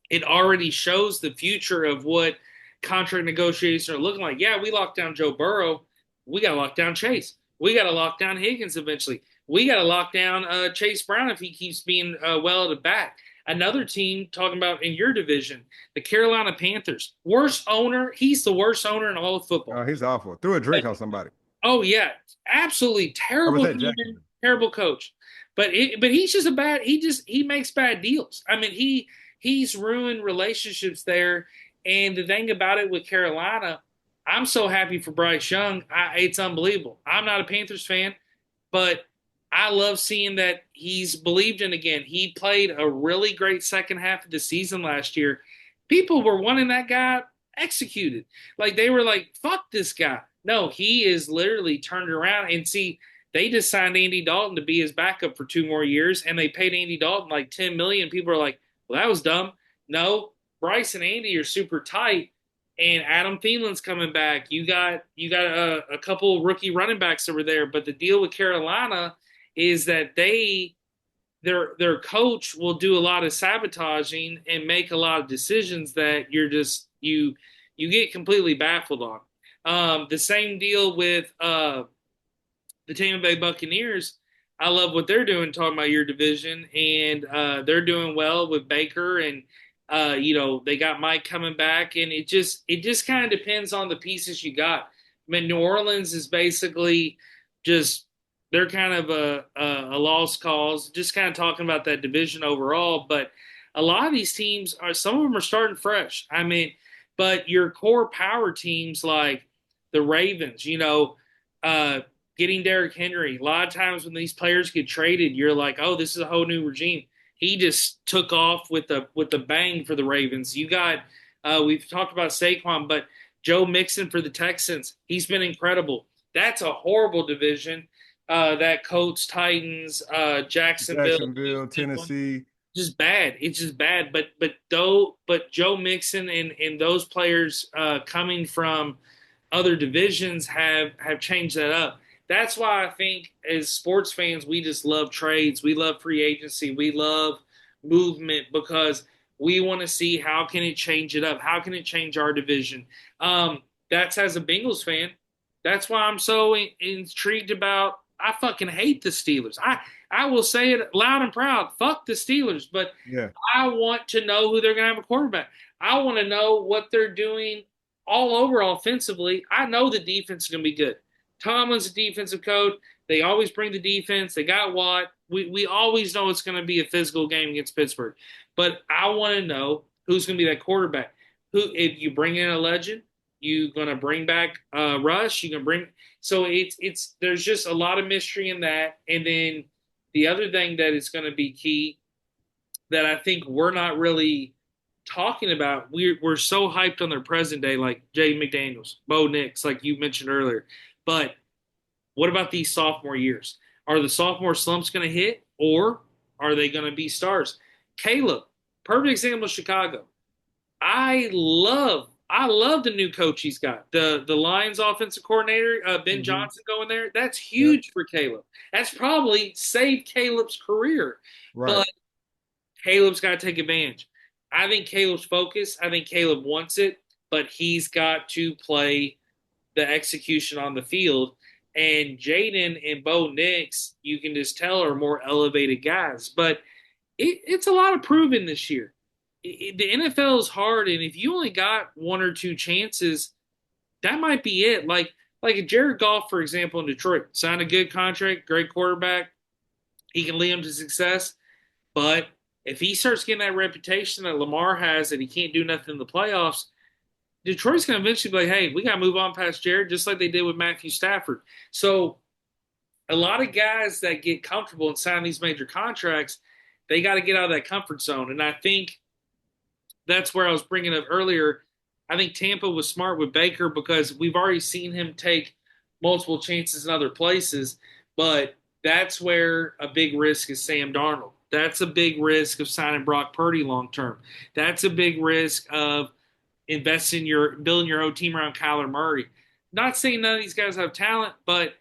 it already shows the future of what contract negotiations are looking like. Yeah, we locked down Joe Burrow. We got to lock down Chase. We got to lock down Higgins eventually. We got to lock down Chase Brown if he keeps being well at the back. Another team talking about in your division, the Carolina Panthers. Worst owner. He's the worst owner in all of Oh, football. he's awful. Threw a drink on somebody. Oh yeah, absolutely Or was terrible that human, Jackson? terrible coach. But he's just a bad. He makes bad deals. I mean he's ruined relationships there. And the thing about it with Carolina, I'm so happy for Bryce Young. It's unbelievable. I'm not a Panthers fan, but I love seeing that he's believed in again. He played a really great second half of the season last year. People were wanting that guy executed. Like they were like, fuck this guy. No, he is literally turned around and see, they just signed Andy Dalton to be his backup for 2 more years, and they paid Andy Dalton like 10 million. People are like, well, that was dumb. No, Bryce and Andy are super tight, and Adam Thielen's coming back. You got a couple rookie running backs over there, but the deal with Carolina is that their coach will do a lot of sabotaging and make a lot of decisions that you get completely baffled on. The same deal with the Tampa Bay Buccaneers. I love what they're doing, talking about your division, and they're doing well with Baker, and they got Mike coming back, and it just kind of depends on the pieces you got. I mean, New Orleans is basically just they're kind of a lost cause. Just kind of talking about that division overall, but a lot of these teams are some of them are starting fresh. I mean, but your core power teams like the Ravens, uh, getting Derrick Henry. A lot of times when these players get traded, you're like, oh, this is a whole new regime. He just took off with the bang for the Ravens. You got we've talked about Saquon, but Joe Mixon for the Texans. He's been incredible. That's a horrible division. That Colts, Titans, Jacksonville, Jacksonville, Tennessee. just bad. It's just bad. But Joe Mixon and those players coming from other divisions have changed that up. That's why I think as sports fans we just love trades. We love free agency. We love movement because we want to see how can it change it up. How can it change our division? That's as a Bengals fan. That's why I'm so intrigued about. I fucking hate the Steelers. I will say it loud and proud. Fuck the Steelers, but Yeah. I want to know who they're going to have a quarterback. I want to know what they're doing all over offensively. I know the defense is going to be good. Tomlin's a defensive coach. They always bring the defense. They got Watt. We always know it's going to be a physical game against Pittsburgh. But I want to know who's going to be that quarterback. Who, if you bring in a legend, you going to bring back Rush. You can bring. So it's there's just a lot of mystery in that. And then the other thing that is going to be key that I think we're not really talking about. We're so hyped on their present day, like Jay McDaniels, Bo Nix, like you mentioned earlier. But what about these sophomore years? Are the sophomore slumps going to hit, or are they going to be stars? Caleb, perfect example of Chicago. I love the new coach he's got. The Lions offensive coordinator, Ben Hmm. Johnson going there. That's Yep. huge for Caleb. That's probably saved Caleb's career. Right. But Caleb's got to take advantage. I think Caleb's focused. I think Caleb wants it, but he's got to play the execution on the field. And Jaden and Bo Nix, you can just tell are more elevated guys. But it's a lot of proving this year. The NFL is hard, and if you only got one or two chances, that might be it. Like Like Jared Goff, for example, in Detroit, signed a good contract, great quarterback. He can lead them to success. But if he starts getting that reputation that Lamar has that he can't do nothing in the playoffs, Detroit's going to eventually be like, hey, we got to move on past Jared, just like they did with Matthew Stafford. So a lot of guys that get comfortable and sign these major contracts, they got to get out of that comfort zone. And I think that's where I was bringing up earlier. I think Tampa was smart with Baker because we've already seen him take multiple chances in other places, but that's where a big risk is Sam Darnold. That's a big risk of signing Brock Purdy long term. That's a big risk of investing your building your whole team around Kyler Murray. Not saying none of these guys have talent, but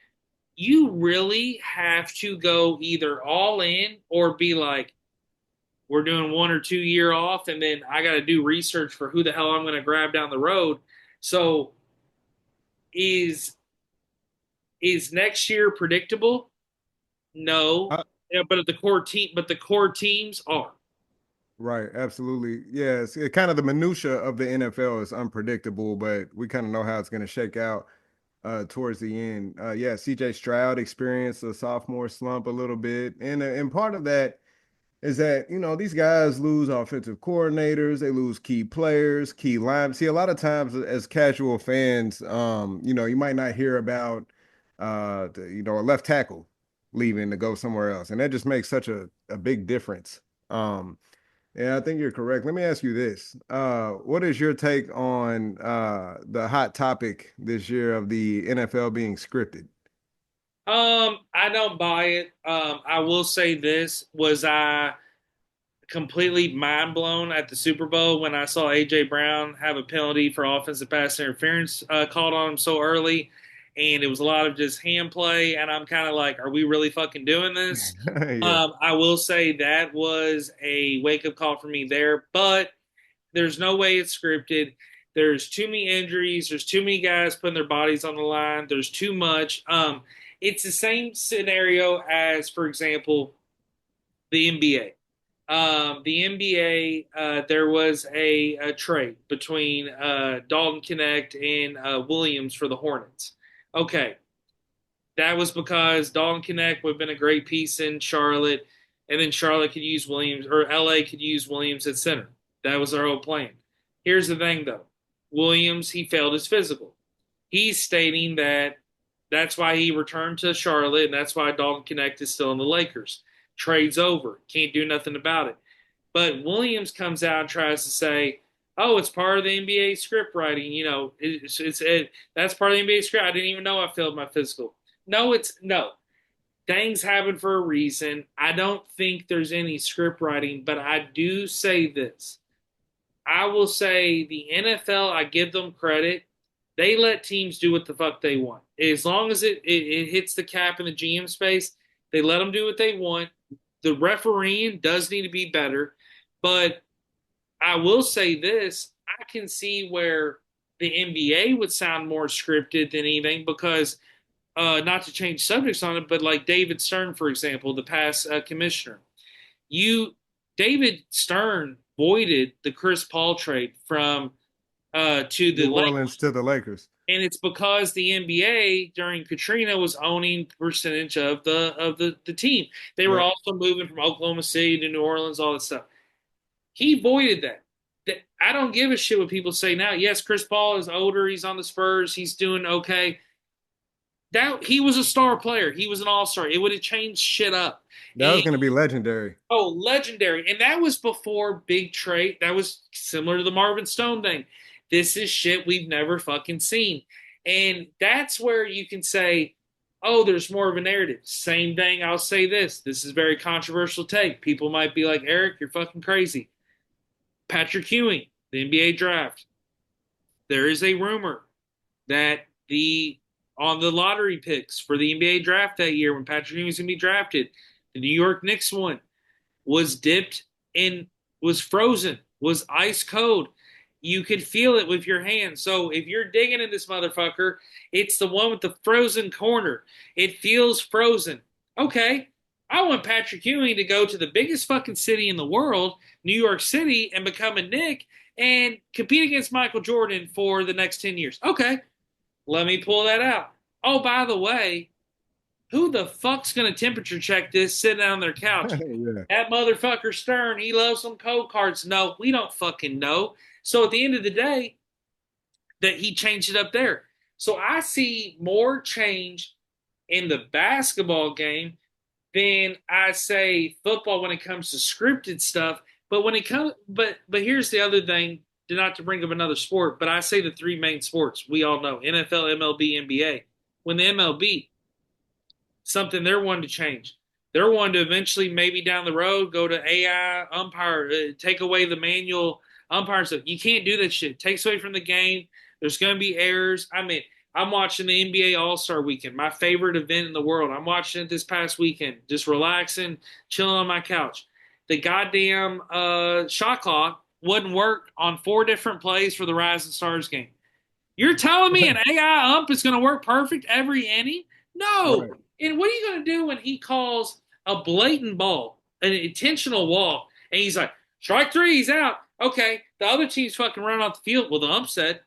you really have to go either all in or be like, we're doing 1 or 2 year off, and then I got to do research for who the hell I'm going to grab down the road. So is next year predictable? No, I, yeah, but the core teams are. right, absolutely. Yes, kind of the minutia of the NFL is unpredictable, but we kind of know how it's going to shake out towards the end. Yeah, CJ Stroud experienced a sophomore slump a little bit, and part of that is that these guys lose offensive coordinators, they lose key players, key line. See, a lot of times as casual fans, you might not hear about a left tackle leaving to go somewhere else, and that just makes such a big difference. Yeah, I think you're correct. Let me ask you this. What is your take on the hot topic this year of the NFL being scripted? I don't buy it. I will say this: was I completely mind blown at the Super Bowl when I saw AJ Brown have a penalty for offensive pass interference called on him so early, and it was a lot of just hand play. And I'm kind of like, are we really fucking doing this? Yeah. I will say that was a wake up call for me there, but there's no way it's scripted. There's too many injuries. There's too many guys putting their bodies on the line. There's too much. It's the same scenario as, for example, the NBA. The NBA, there was a trade between Dalton Connect and Williams for the Hornets. Okay, that was because Dalton Connect would have been a great piece in Charlotte, and then Charlotte could use Williams, or LA could use Williams at center. That was our whole plan. Here's the thing, though: Williams, he failed his physical. He's stating that that's why he returned to Charlotte, and that's why Dalton Connect is still in the Lakers. Trade's over. Can't do nothing about it. But Williams comes out and tries to say, "Oh, it's part of the NBA script writing. That's part of the NBA script. I didn't even know I failed my physical." No, it's no. Things happen for a reason. I don't think there's any script writing, but I do say this. I will say the NFL, I give them credit. They let teams do what the fuck they want. As long as it hits the cap in the GM space, they let them do what they want. The refereeing does need to be better, but I will say this: I can see where the NBA would sound more scripted than anything because, not to change subjects on it, but like David Stern, for example, the past commissioner, you David Stern voided the Chris Paul trade from to the New Lakers, Orleans to the Lakers. and it's because the NBA during Katrina was owning percentage of the team. They were Yep. also moving from Oklahoma City to New Orleans, all that stuff. He voided that. I don't give a shit what people say now. Yes, Chris Paul is older. He's on the Spurs. He's doing okay. That he was a star player. He was an all-star. It would have changed shit up. That was And going to be legendary. oh, legendary. And that was before big trade. That was similar to the Marvin Stone thing. This is shit we've never fucking seen. And that's where you can say, oh, there's more of a narrative. Same thing. I'll say this. This is a very controversial take. People might be like, Eric, you're fucking crazy. Patrick Ewing, the NBA draft. There is a rumor that the on the lottery picks for the NBA draft that year when Patrick Ewing was going to be drafted, the New York Knicks one was dipped in, was frozen, was ice cold. You could feel it with your hand. So if you're digging in this motherfucker, it's the one with the frozen corner. It feels frozen. Okay, I want Patrick Ewing to go to the biggest fucking city in the world, New York City, and become a Knick and compete against Michael Jordan for the next 10 years. Okay, let me pull that out. Oh, by the way, who the fuck's going to temperature check this sitting on their couch? Yeah. That motherfucker Stern, he loves some code cards. No, we don't fucking know. So at the end of the day, that he changed it up there. So I see more change in the basketball game than I say football when it comes to scripted stuff. But when it comes, but here's the other thing. Not to bring up another sport, but I say the three main sports we all know: NFL, MLB, NBA. When the MLB, something they're wanting to change. They're wanting to eventually, maybe down the road, go to AI umpire, take away the manual umpire stuff. You can't do that shit. It takes away from the game. There's going to be errors. I mean, I'm watching the NBA All Star Weekend, my favorite event in the world. I'm watching it this past weekend, just relaxing, chilling on my couch. The goddamn shot clock wouldn't work on 4 different plays for the Rising Stars game. You're telling me an AI ump is going to work perfect every inning? No. Right. And what are you going to do when he calls a blatant ball, an intentional walk, and he's like, strike three, he's out. Okay, the other team's fucking running off the field. Well, the ump said,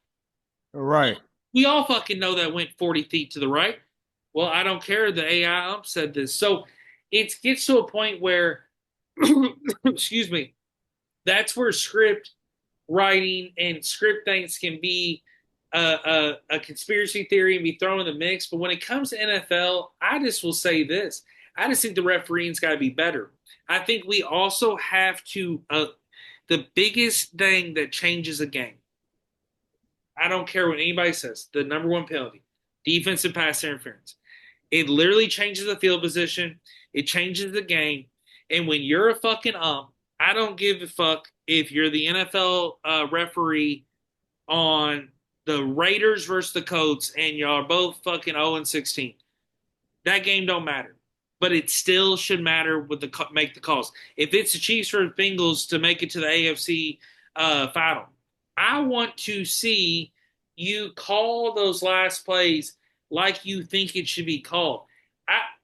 Right. we all fucking know that went 40 feet to the right. Well, I don't care. The AI ump said this. So it gets to a point where, excuse me, that's where script writing and script things can be a conspiracy theory and be thrown in the mix. But when it comes to NFL, I just will say this: I just think the refereeing's got to be better. I think we also have to. The biggest thing that changes a game. I don't care what anybody says. The number one penalty, defensive pass interference. It literally changes the field position. It changes the game. And when you're a fucking ump, I don't give a fuck if you're the NFL referee on the Raiders versus the Colts and y'all are both fucking 0 and 16. That game don't matter. But it still should matter with the make the calls. If it's the Chiefs or Bengals to make it to the AFC final, I want to see you call those last plays like you think it should be called.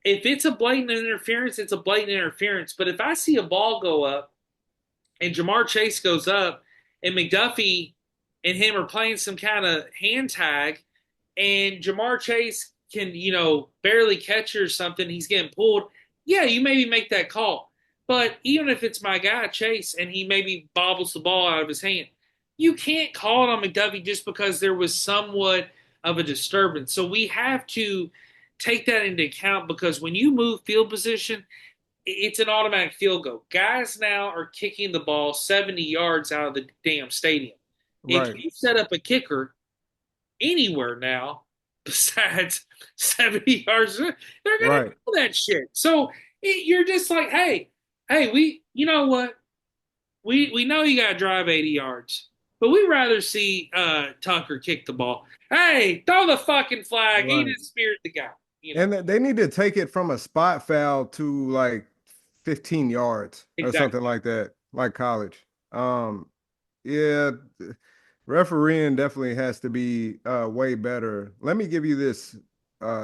If it's a blatant interference, it's a blatant interference. But if I see a ball go up and Jamar Chase goes up and McDuffie and him are playing some kind of hand tag and Jamar Chase can, barely catch or something, he's getting pulled, yeah, you maybe make that call. But even if it's my guy, Chase, and he maybe bobbles the ball out of his hand, you can't call it on McDuffie just because there was somewhat of a disturbance. So we have to take that into account because when you move field position, it's an automatic field goal. Guys now are kicking the ball 70 yards out of the damn stadium. If Right. you set up a kicker anywhere now besides 70 yards, they're going to Right. do that shit. So you're just like, hey, you know what? We know you got to drive 80 yards, but we'd rather see Tucker kick the ball. Hey, throw the fucking flag. He Right. just speared the guy. You know And they need to take it from a spot foul to like 15 yards or exactly. something like that, like college. Yeah, refereeing definitely has to be way better. Let me give you this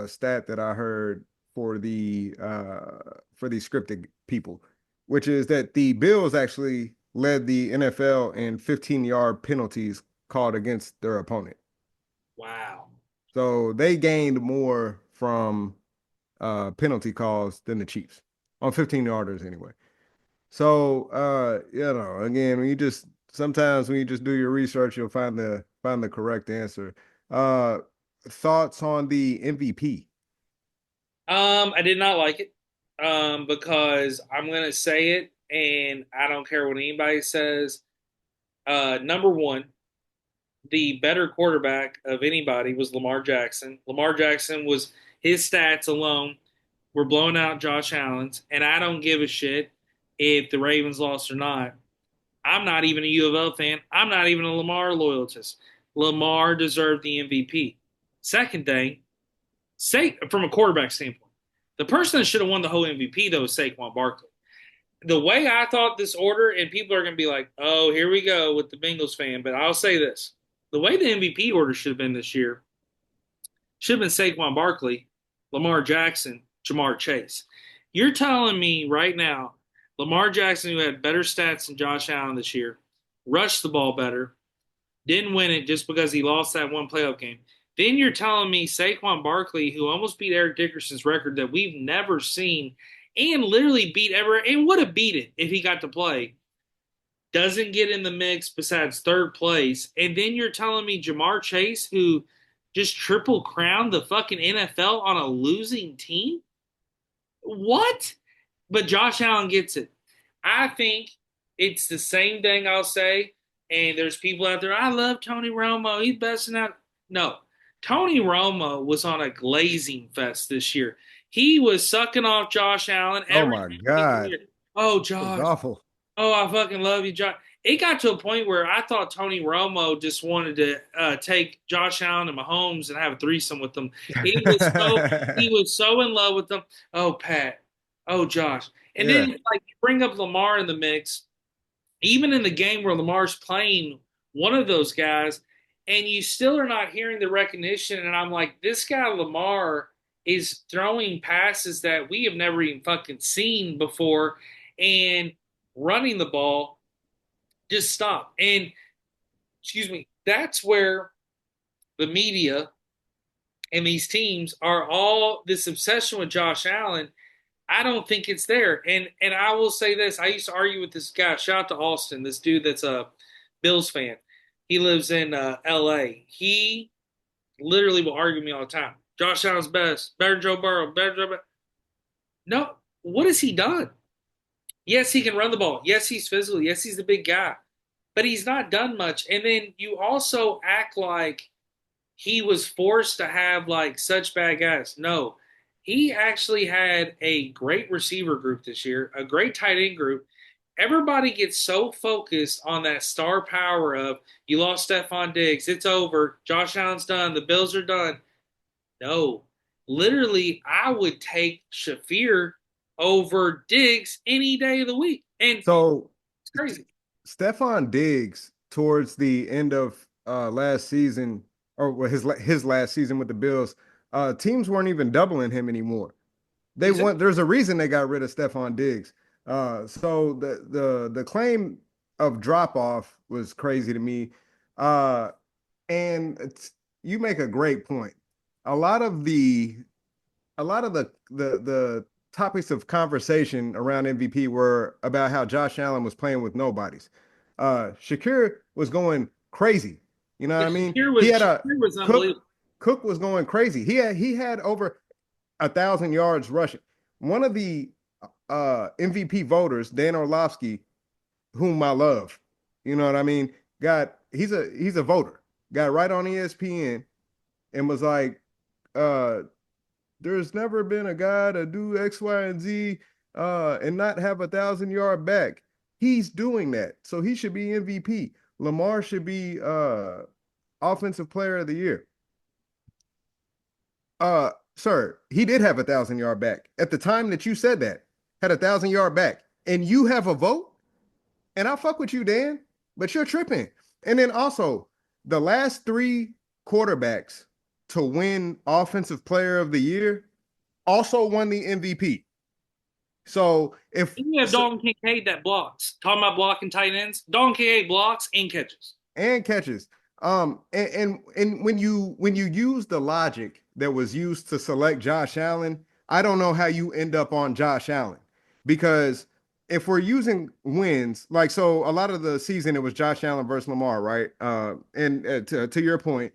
stat that I heard for the scripted people, which is that the Bills actually led the NFL in 15-yard penalties called against their opponent. Wow. So they gained more from penalty calls than the Chiefs on 15 yarders anyway. So again, when you just sometimes when you just do your research, you'll find the correct answer. Uh Thoughts on the MVP? I did not like it. Because I'm gonna say it, and I don't care what anybody says. Number one, the better quarterback of anybody was Lamar Jackson. Lamar Jackson was his stats alone were blowing out Josh Allen's, and I don't give a shit if the Ravens lost or not. I'm not even a U of L fan. I'm not even a Lamar loyalist. Lamar deserved the MVP. Second thing, say from a quarterback standpoint, the person that should have won the whole MVP though is Saquon Barkley. The way I thought this order, and people are going to be like, "Oh, here we go with the Bengals fan," but I'll say this: the way the MVP order should have been this year should have been Saquon Barkley, Lamar Jackson, Jamar Chase. You're telling me right now, Lamar Jackson, who had better stats than Josh Allen this year, rushed the ball better, didn't win it just because he lost that one playoff game. Then you're telling me Saquon Barkley, who almost beat Eric Dickerson's record that we've never seen, and literally beat ever and would have beat it if he got to play, doesn't get in the mix besides third place. And then you're telling me Jamar Chase, who just triple crowned the fucking NFL on a losing team? What? But Josh Allen gets it. I think it's the same thing I'll say. And there's people out there, I love Tony Romo. He's besting out. No, Tony Romo was on a glazing fest this year. He was sucking off Josh Allen Oh every my single God. year. Oh, It was Josh. awful. Oh, I fucking love you, Josh. It got to a point where I thought Tony Romo just wanted to take Josh Allen and Mahomes and have a threesome with them. He was so in love with them. Oh, Pat. Oh, Josh. And then Yeah. like bring up Lamar in the mix, even in the game where Lamar's playing one of those guys, and you still are not hearing the recognition. And I'm like, this guy Lamar is throwing passes that we have never even fucking seen before, and running the ball. Just stop. And excuse me, that's where the media and these teams are all this obsession with Josh Allen. I don't think it's there. And I will say this: I used to argue with this guy. Shout out to Austin, this dude that's a Bills fan. He lives in L.A. He literally will argue with me all the time. Josh Allen's best, better than Joe Burrow, better than Joe Burrow. No, what has he done? Yes, he can run the ball. Yes, he's physical. Yes, he's the big guy, but he's not done much. And then you also act like he was forced to have like such bad guys. No, he actually had a great receiver group this year, a great tight end group. Everybody gets so focused on that star power of you lost Stephon Diggs, it's over, Josh Allen's done, the Bills are done. No, literally, I would take Shafir over Diggs any day of the week, and So it's crazy. Stephon Diggs towards the end of last season, or his last season with the Bills, teams weren't even doubling him anymore. Exactly. There's a reason they got rid of Stephon Diggs. So the claim of drop off was crazy to me. Uh, and you make a great point. A lot of the a lot of the topics of conversation around MVP were about how Josh Allen was playing with nobodies. Shakir was going crazy. You know what I mean? Shakir was Cook unbelievable. Cook was going crazy. He had over 1,000 yards rushing. One of the MVP voters, Dan Orlovsky, whom I love, you know what I mean, he's a voter. Got right on ESPN and was like, uh, there's never been a guy to do X, Y, and Z and not have 1,000 yard back. He's doing that. So he should be MVP. Lamar should be offensive player of the year. Sir, he did have 1,000 yard back. At the time that you said that, had 1,000 yard back. And you have a vote? And I fuck with you, Dan, but you're tripping. And then also, the last three quarterbacks to win offensive player of the year also won the MVP. So if And you have Dalton Kincaid that blocks. Talking about blocking tight ends, Dalton Kincaid blocks and catches. and catches. And when you use the logic that was used to select Josh Allen, I don't know how you end up on Josh Allen because if we're using wins, like so, a lot of the season it was Josh Allen versus Lamar, right? And to your point,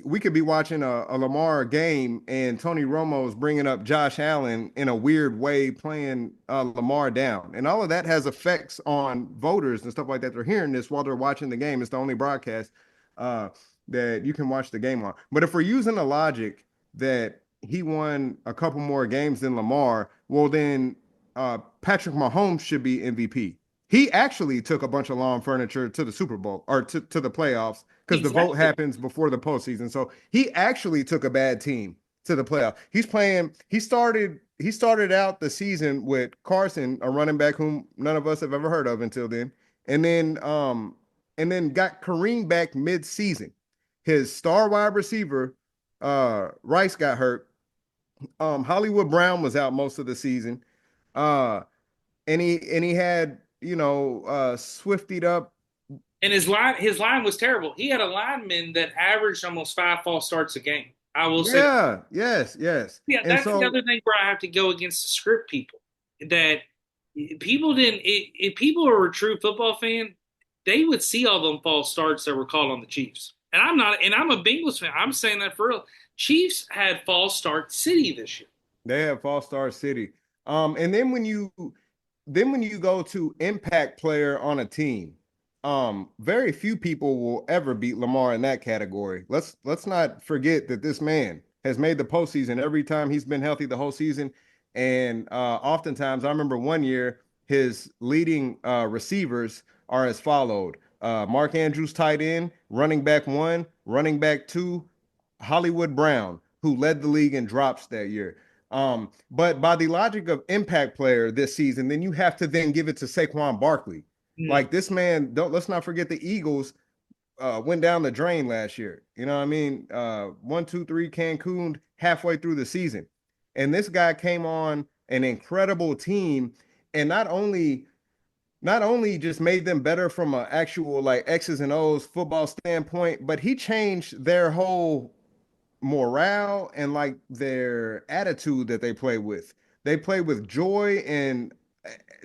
we could be watching a Lamar game and Tony Romo is bringing up Josh Allen in a weird way, playing Lamar down, and all of that has effects on voters and stuff like that. They're hearing this while they're watching the game. It's the only broadcast uh, that you can watch the game on. But if we're using the logic that he won a couple more games than Lamar, well then Patrick Mahomes should be MVP. He actually took a bunch of lawn furniture to the Super Bowl or to the playoffs because the vote Exactly. happens before the postseason. So he actually took a bad team to the playoff. He's playing. He started out the season with Carson, a running back whom none of us have ever heard of until then, and then got Kareem back mid-season. His star wide receiver, Rice, got hurt. Hollywood Brown was out most of the season. Uh, and he had swiftied up And his line was terrible. He had a lineman that averaged almost 5 false starts a game. I will say that. Yeah, yes, yes. Yeah, And that's the so other thing where I have to go against the script people. That people didn't. If people are a true football fan, they would see all them false starts that were called on the Chiefs. And I'm not. And I'm a Bengals fan. I'm saying that for real. Chiefs had false start city this year. they have False Star City. And then when you go to impact player on a team, very few people will ever beat Lamar in that category. Let's not forget that this man has made the postseason every time he's been healthy the whole season. And oftentimes, I remember one year his leading receivers are as followed: Mark Andrews, tight end; running back one; running back two; Hollywood Brown, who led the league in drops that year. But by the logic of impact player this season, then you have to then give it to Saquon Barkley. Mm, Like this man, don't let's not forget the Eagles went down the drain last year. You know what I mean? 1, 2, 3 Cancun halfway through the season. And this guy came on an incredible team and not only just made them better from an actual like X's and O's football standpoint, but he changed their whole morale and like their attitude that they play with. They play with joy and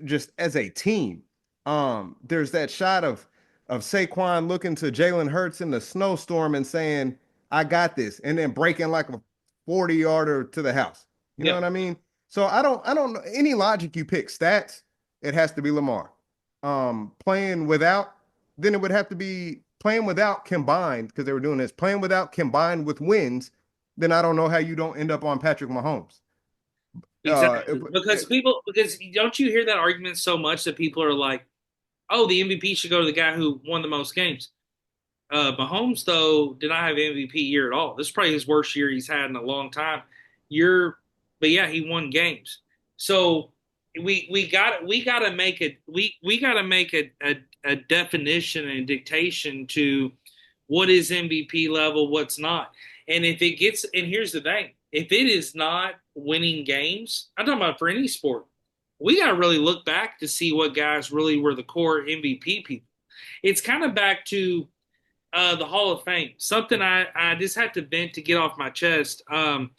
just as a team. There's that shot of Saquon looking to Jalen Hurts in the snowstorm and saying, "I got this," and then breaking like a 40-yarder to the house. You know yeah, what I mean? So I don't know any logic you pick stats. It has to be Lamar. Playing without, then it would have to be playing without combined because they were doing this playing without combined with wins. Then I don't know how you don't end up on Patrick Mahomes. exactly. Because don't you hear that argument so much that people are like, "Oh, the MVP should go to the guy who won the most games." Mahomes, though, did not have an MVP year at all. This is probably his worst year he's had in a long time. You're, but yeah, he won games. So we got to make it we got to make a definition and dictation to what is MVP level, what's not. And if it gets, and here's the thing, if it is not winning games, I'm talking about for any sport, we got to really look back to see what guys really were the core MVP people. It's kind of back to the Hall of Fame. Something I just had to vent to get off my chest. I'm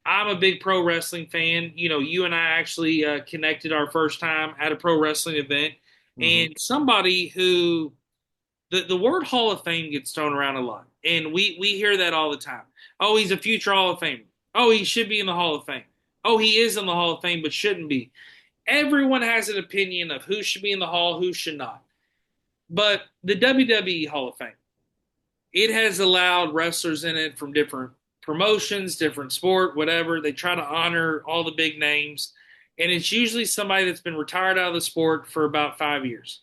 a big pro wrestling fan. You know, you and I actually connected our first time at a pro wrestling event, Mhm. and somebody who the word Hall of Fame gets thrown around a lot, and we hear that all the time. Oh, he's a future Hall of Famer. Oh, he should be in the Hall of Fame. Oh, he is in the Hall of Fame, but shouldn't be. Everyone has an opinion of who should be in the Hall, who should not. But the WWE Hall of Fame, it has allowed wrestlers in it from different promotions, different sport, whatever. They try to honor all the big names. And it's usually somebody that's been retired out of the sport for about 5 years.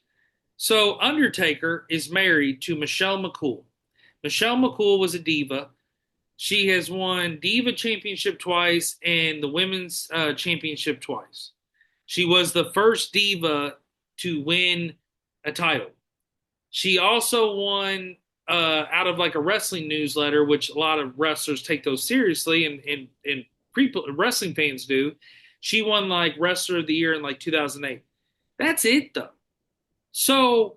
So Undertaker is married to Michelle McCool. Michelle McCool was a diva. She has won Diva Championship twice and the Women's Championship twice. She was the first diva to win a title. She also won out of like a wrestling newsletter, which a lot of wrestlers take those seriously, and wrestling fans do. She won like Wrestler of the Year in like 2008. That's it though. So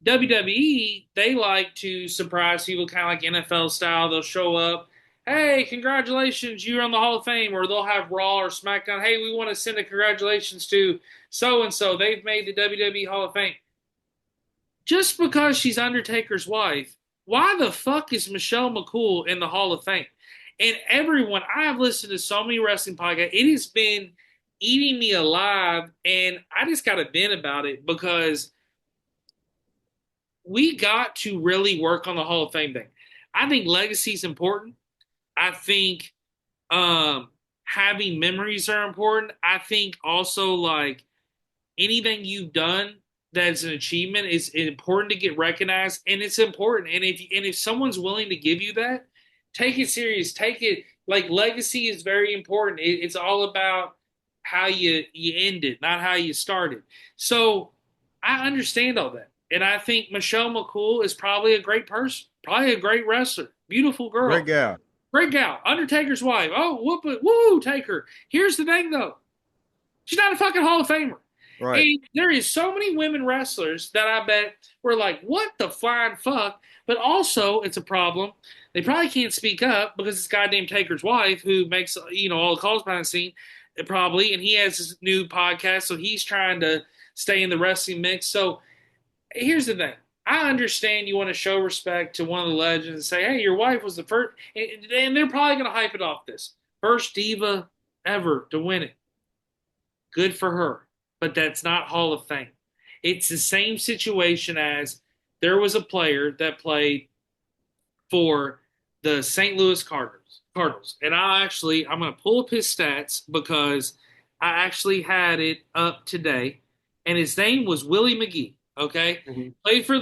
WWE, they like to surprise people kind of like NFL style. They'll show up, hey, congratulations, you're on the Hall of Fame, or they'll have Raw or SmackDown. Hey, we want to send a congratulations to so and so. They've made the WWE Hall of Fame. Just because she's Undertaker's wife, why the fuck is Michelle McCool in the Hall of Fame? And everyone, I have listened to so many wrestling podcasts, it has been eating me alive, and I just got to vent about it because we got to really work on the Hall of Fame thing. I think legacy is important. I think having memories are important. I think also like anything you've done that's an achievement is important to get recognized, and it's important. And if someone's willing to give you that, take it serious. Take it like legacy is very important. It's all about how you end it, not how you started. So I understand all that, and I think Michelle McCool is probably a great person, probably a great wrestler, beautiful Great girl, gal. great gal, Undertaker's wife. Oh, whoop it, woo, take her. Here's the thing though, she's not a fucking Hall of Famer. Right. And there is so many women wrestlers that I bet were like, what the flying fuck? But also, it's a problem. They probably can't speak up because it's goddamn Taker's wife who makes, all the calls behind the scene, probably. And he has his new podcast, so he's trying to stay in the wrestling mix. So here's the thing. I understand you want to show respect to one of the legends and say, hey, your wife was the first, and they're probably going to hype it off this. First diva ever to win it. Good for her. But that's not Hall of Fame. It's the same situation as there was a player that played for the St. Louis Cardinals. And I'm going to pull up his stats because I actually had it up today. And his name was Willie McGee. Okay, Mhm. played for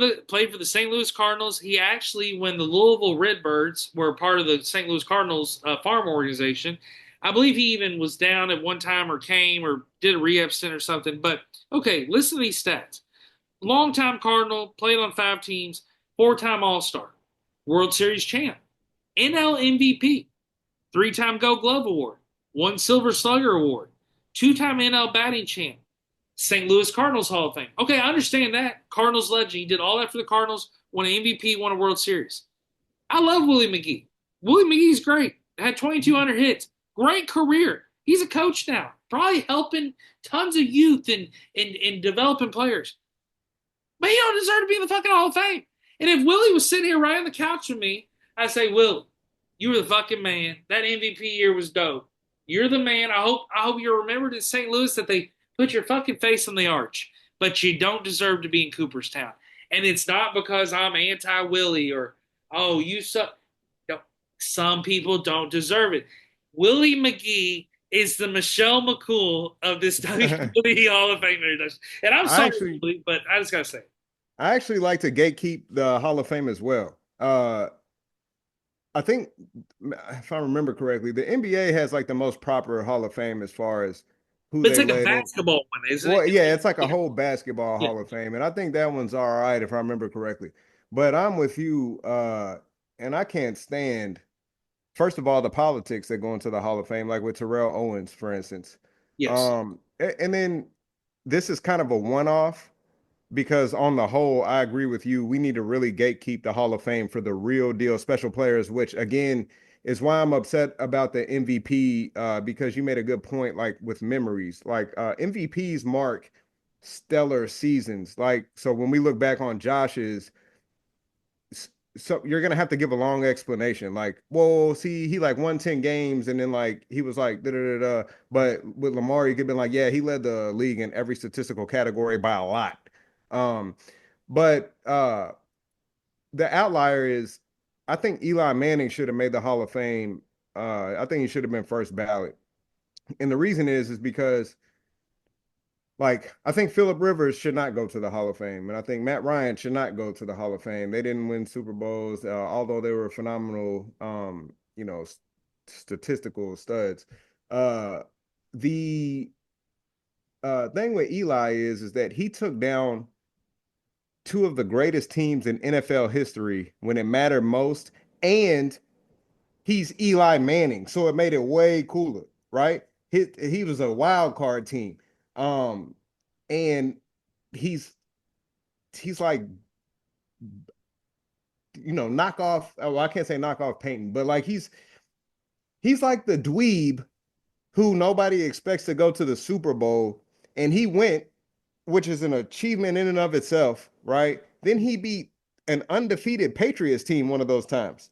the St. Louis Cardinals. He actually, when the Louisville Redbirds were part of the St. Louis Cardinals farm organization, I believe he even was down at one time or came or did a rehab stint or something. But okay, listen to these stats: longtime Cardinal, played on 5 teams, 4-time All Star, World Series champ, NL MVP, 3-time Gold Glove Award, one Silver Slugger Award, 2-time NL batting champ, St. Louis Cardinals Hall of Fame. Okay, I understand that. Cardinals legend. He did all that for the Cardinals, won an MVP, won a World Series. I love Willie McGee. Willie McGee's great. Had 2,200 hits. Great career. He's a coach now, probably helping tons of youth and developing players. But he don't deserve to be in the fucking Hall of Fame. And if Willie was sitting here right on the couch with me, I'd say, Willie, you were the fucking man. That MVP year was dope. You're the man. I hope you're remembered in St. Louis that they put your fucking face on the arch. But you don't deserve to be in Cooperstown. And it's not because I'm anti Willie or oh you suck. No, some people don't deserve it. Willie McGee is the Michelle McCool of this WWE Hall of Fame. And I'm I sorry, actually Willie, but I just gotta say, I actually like to gatekeep the Hall of Fame as well. I think if I remember correctly, the NBA has like the most proper Hall of Fame as far as who but it's they like a let in. basketball one, isn't it? Well, yeah, it's like a Yeah, whole basketball yeah, Hall of Fame, and I think that one's all right if I remember correctly. But I'm with you, and I can't stand, first of all, the politics that go into the Hall of Fame, like with Terrell Owens, for instance. yes, And then this is kind of a one-off because on the whole, I agree with you. We need to really gatekeep the Hall of Fame for the real deal special players, which again is why I'm upset about the MVP because you made a good point, like with memories. Like MVPs mark stellar seasons. Like so when we look back on Josh's, so you're gonna have to give a long explanation. Like, well, see, he like won 10 games and then like he was like da da da da. But with Lamar, you could be like, yeah, he led the league in every statistical category by a lot. Um, but the outlier is I think Eli Manning should have made the Hall of Fame. I think he should have been first ballot. And the reason is because like I think Philip Rivers should not go to the Hall of Fame, and I think Matt Ryan should not go to the Hall of Fame. They didn't win Super Bowls, although they were phenomenal, statistical studs. Uh, the thing with Eli is that he took down two of the greatest teams in NFL history when it mattered most, and he's Eli Manning, so it made it way cooler, right? He was a wild card team, um, and he's he's like knock off. Oh, I can't say knock off Peyton, but like he's like the dweeb who nobody expects to go to the Super Bowl, and he went, which is an achievement in and of itself, right? Then he beat an undefeated Patriots team one of those times.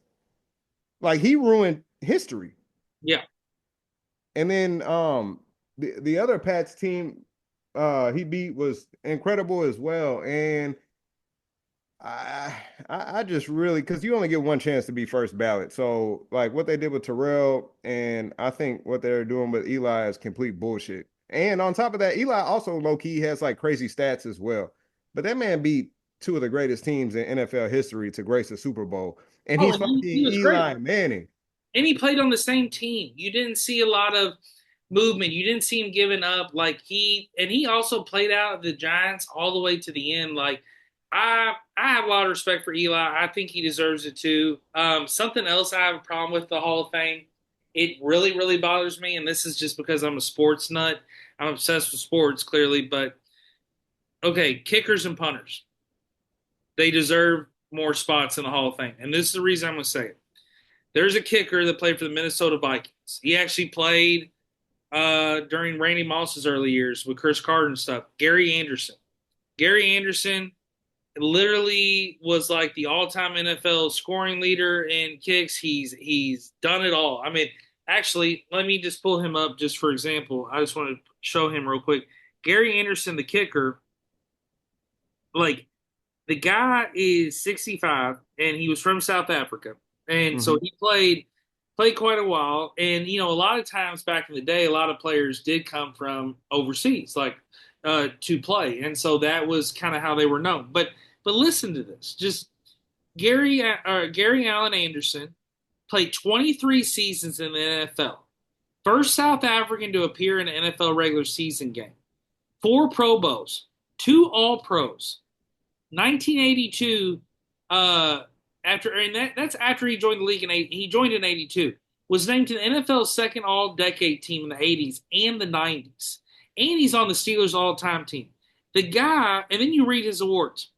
Like he ruined history. yeah. And then the other Pats team he beat was incredible as well. And I I just really because you only get one chance to be first ballot. So like what they did with Terrell and I think what they're doing with Eli is complete bullshit. And on top of that, Eli also low key has like crazy stats as well. But that man beat two of the greatest teams in NFL history to grace a Super Bowl, and Oh, he's and fucking he was great. Eli Manning. And he played on the same team. You didn't see a lot of movement. You didn't see him giving up. He also played out the Giants all the way to the end. Like I have a lot of respect for Eli. I think he deserves it too. Something else I have a problem with the Hall of Fame. It really, really bothers me, and this is just because I'm a sports nut. I'm obsessed with sports, clearly, but Okay, kickers and punters. They deserve more spots in the Hall of Fame. And this is the reason I'm going to say it. There's a kicker that played for the Minnesota Vikings. He actually played during Randy Moss's early years with Chris Carter and stuff. Gary Anderson. Gary Anderson literally was like the all-time NFL scoring leader in kicks. He's done it all. I mean, actually, let me just pull him up just for example. I just want to show him real quick. Gary Anderson, the kicker, like the guy is 65 and he was from South Africa. And so Hmm. he played quite a while. And a lot of times back in the day, a lot of players did come from overseas, like to play. And so that was kind of how they were known. But listen to this. Just Gary Allen Anderson played 23 seasons in the NFL. First South African to appear in an NFL regular season game. 4 Pro Bowls, 2 All-Pros, 1982, after and that's after he joined the league he joined in 82. Was named to the NFL's second all-decade team in the 80s and the 90s. And he's on the Steelers all-time team. The guy, and then you read his awards.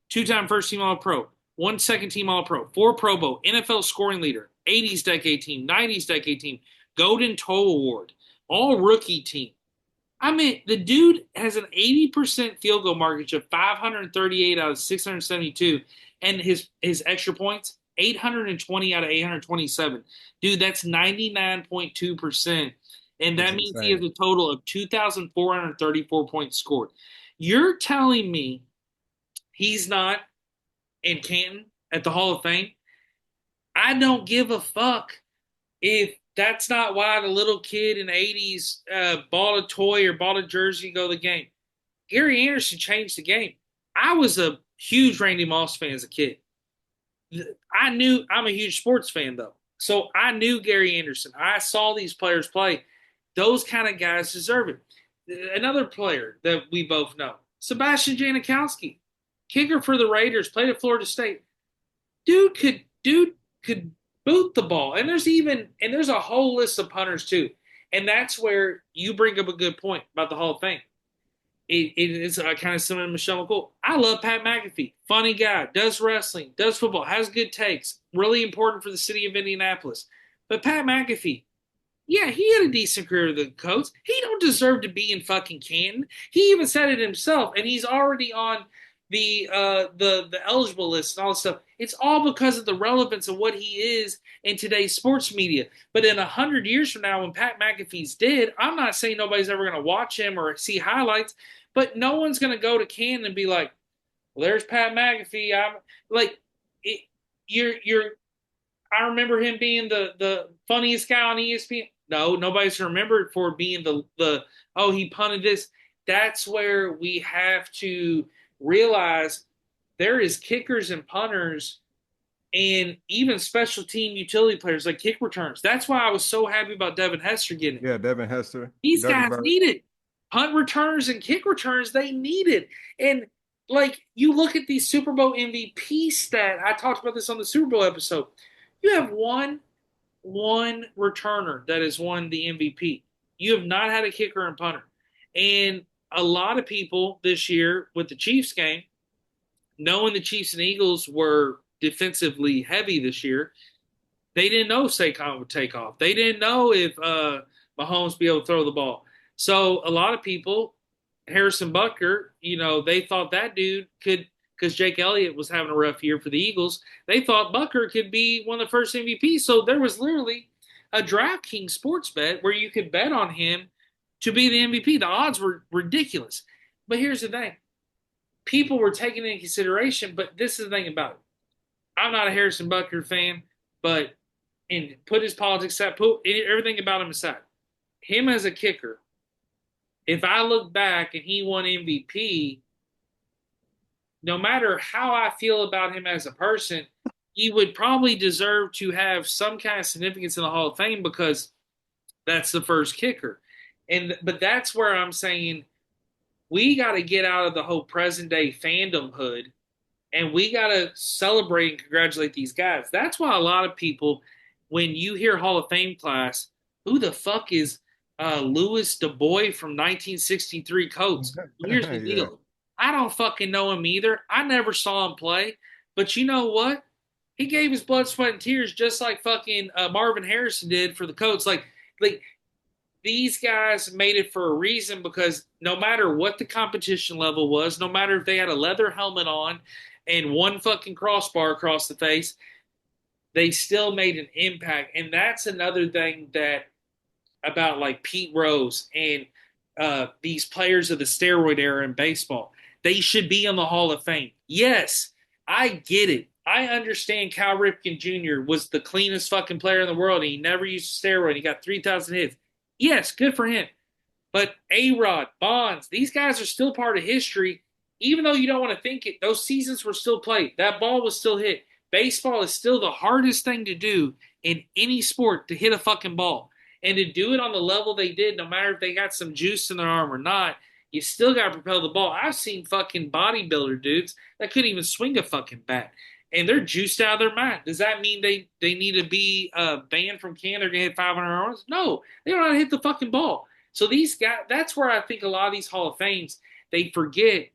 Two-time first-team All-Pro, one second-team All-Pro, 4 Pro Bowl, NFL scoring leader, 80s decade team, 90s decade team, Golden Toe Award, all-rookie team. I mean, the dude has an 80% field goal markage of 538 out of 672, and his extra points 820 out of 827. Dude, that's 99.2%. And That's that means he has insane. a total of 2,434 points scored. You're telling me he's not in Canton at the Hall of Fame? I don't give a fuck if that's not why the little kid in the 80s bought a toy or bought a jersey to go to the game. Gary Anderson changed the game. I was a huge Randy Moss fan as a kid. I knew I'm a huge sports fan though. So I knew Gary Anderson. I saw these players play. Those kind of guys deserve it. Another player that we both know, Sebastian Janikowski, kicker for the Raiders, played at Florida State. Dude could boot the ball. And there's a whole list of punters too. And that's where you bring up a good point about the Hall of Fame. It is kind of similar to Michelle McCool. I love Pat McAfee. Funny guy, does wrestling, does football, has good takes, really important for the city of Indianapolis. But Pat McAfee, yeah, he had a decent career with the Colts. He don't deserve to be in fucking Canton. He even said it himself, and he's already on the eligible list and all this stuff. It's all because of the relevance of what he is in today's sports media. But in 100 years from now, when Pat McAfee's dead, I'm not saying nobody's ever going to watch him or see highlights, but no one's going to go to Canton and be like, "Well, there's Pat McAfee." I'm like, it, you're I remember him being the funniest guy on ESPN. No, nobody's remembered for being the oh, he punted this. That's where we have to realize there is kickers and punters and even special team utility players like kick returns. That's why I was so happy about Devin Hester getting it. Yeah, Devin Hester, These Dirty guys Bird. need it. Punt returners and kick returns, they need it. And like you look at the Super Bowl MVP stat, I talked about this on the Super Bowl episode. You have one returner that has won the MVP. You have not had a kicker and punter. And a lot of people this year with the Chiefs game, knowing the Chiefs and Eagles were defensively heavy this year, they didn't know Saquon would take off. They didn't know if Mahomes would be able to throw the ball. So a lot of people, Harrison Butker, they thought that dude could, because Jake Elliott was having a rough year for the Eagles. They thought Butker could be one of the first MVPs. So there was literally a DraftKings sports bet where you could bet on him to be the MVP. The odds were ridiculous. But here's the thing: people were taking it into consideration. But this is the thing about it. I'm not a Harrison Butker fan, but and put his politics aside, put everything about him aside. Him as a kicker, if I look back and he won MVP, no matter how I feel about him as a person, he would probably deserve to have some kind of significance in the Hall of Fame because that's the first kicker. But that's where I'm saying we got to get out of the whole present day fandom hood and we got to celebrate and congratulate these guys. That's why a lot of people, when you hear Hall of Fame class, who the fuck is Louis DuBois from 1963 Colts? Well, here's the Yeah. deal. I don't fucking know him either. I never saw him play. But you know what? He gave his blood, sweat, and tears just like fucking Marvin Harrison did for the Colts. Like these guys made it for a reason because no matter what the competition level was, no matter if they had a leather helmet on and one fucking crossbar across the face, they still made an impact. And that's another thing that about like Pete Rose and these players of the steroid era in baseball. They should be in the Hall of Fame. Yes, I get it. I understand Cal Ripken Jr. was the cleanest fucking player in the world. And he never used a steroid. He got 3,000 hits. Yes, good for him. But A-Rod, Bonds, these guys are still part of history. Even though you don't want to think it, those seasons were still played. That ball was still hit. Baseball is still the hardest thing to do in any sport to hit a fucking ball. And to do it on the level they did, no matter if they got some juice in their arm or not, you still got to propel the ball. I've seen fucking bodybuilder dudes that couldn't even swing a fucking bat. And they're juiced out of their mind. Does that mean they need to be banned from Canada? They're going to hit 500 runs? No, they don't know how to hit the fucking ball. So these guys, that's where I think a lot of these Hall of Fames, they forget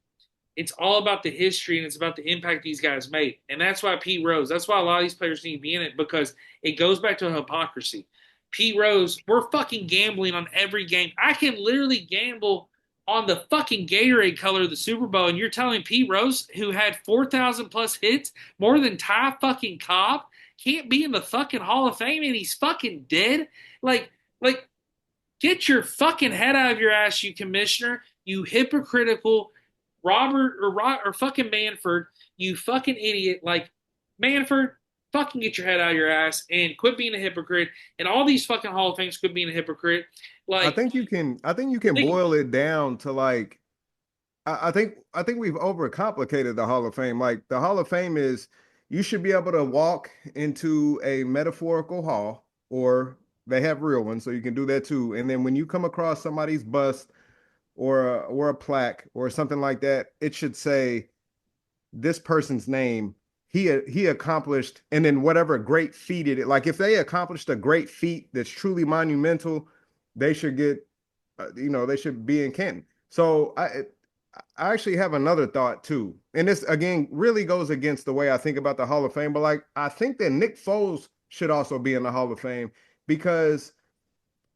it's all about the history and it's about the impact these guys made. And that's why Pete Rose, that's why a lot of these players need to be in it because it goes back to hypocrisy. Pete Rose, we're fucking gambling on every game. I can literally gamble on the fucking Gatorade color of the Super Bowl, and you're telling Pete Rose, who had 4,000 plus hits, more than Ty fucking Cobb, can't be in the fucking Hall of Fame and he's fucking dead? Like, get your fucking head out of your ass, you commissioner, you hypocritical Robert or fucking Manford, you fucking idiot. Like, Manford, fucking get your head out of your ass and quit being a hypocrite. And all these fucking Hall of Fames quit being a hypocrite. Like, I think you can they, boil it down to like I think we've overcomplicated the Hall of Fame. Like the Hall of Fame is you should be able to walk into a metaphorical hall, or they have real ones, so you can do that too. And then when you come across somebody's bust or a plaque or something like that, it should say this person's name. He accomplished, and then whatever great feat it, like if they accomplished a great feat that's truly monumental, they should get, they should be in Canton. So I actually have another thought too, and this again really goes against the way I think about the Hall of Fame. But like I think that Nick Foles should also be in the Hall of Fame because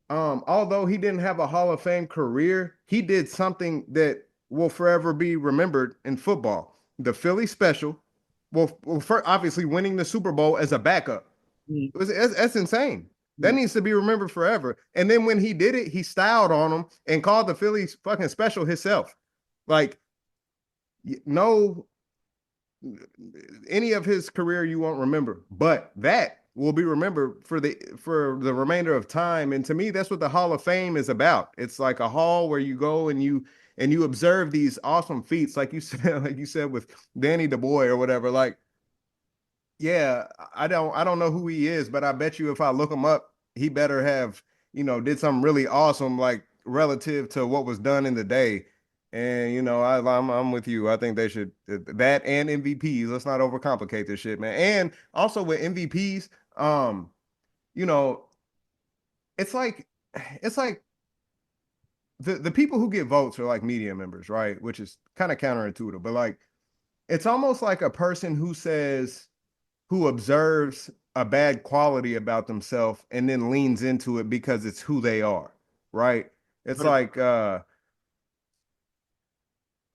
although he didn't have a Hall of Fame career, he did something that will forever be remembered in football. The Philly special, well for obviously winning the Super Bowl as a backup. That's insane. That needs to be remembered forever. And then when he did it, he styled on them and called the Phillies fucking special himself. Like, no, any of his career you won't remember, but that will be remembered for the remainder of time. And to me, that's what the Hall of Fame is about. It's like a hall where you go and you observe these awesome feats, like you said with Danny DeBoy or whatever. Like, yeah, I don't know who he is, but I bet you if I look him up, he better have, did something really awesome, like relative to what was done in the day. And I'm with you. I think they should that and MVPs. Let's not overcomplicate this shit, man. And also with MVPs, you know, it's like it's like the people who get votes are like media members, right? Which is kind of counterintuitive, but like it's almost like a person who observes a bad quality about themselves and then leans into it because it's who they are, right? It's like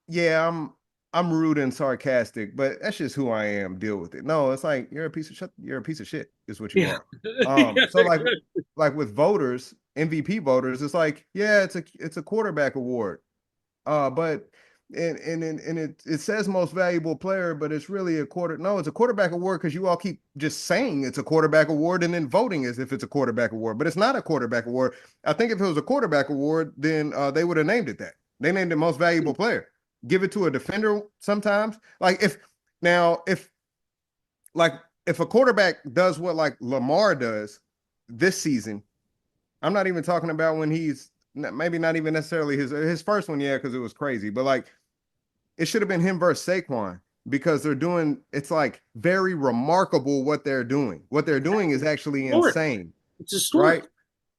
yeah, I'm rude and sarcastic, but that's just who I am. Deal with it. No, it's like you're a piece of shit is what you yeah. are. Yeah. So like with voters, MVP voters, it's like, yeah, it's a quarterback award. But and it says most valuable player, but it's really it's a quarterback award because you all keep just saying it's a quarterback award and then voting as if it's a quarterback award, but it's not a quarterback award. I think if it was a quarterback award, then they would have named it that. They named it most valuable player. Give it to a defender sometimes. Like if like if a quarterback does what like Lamar does this season, I'm not even talking about when he's maybe not even necessarily his first one, yeah, because it was crazy. But like it should have been him versus Saquon because it's like very remarkable what they're doing. What they're doing is actually insane, It's historic. right?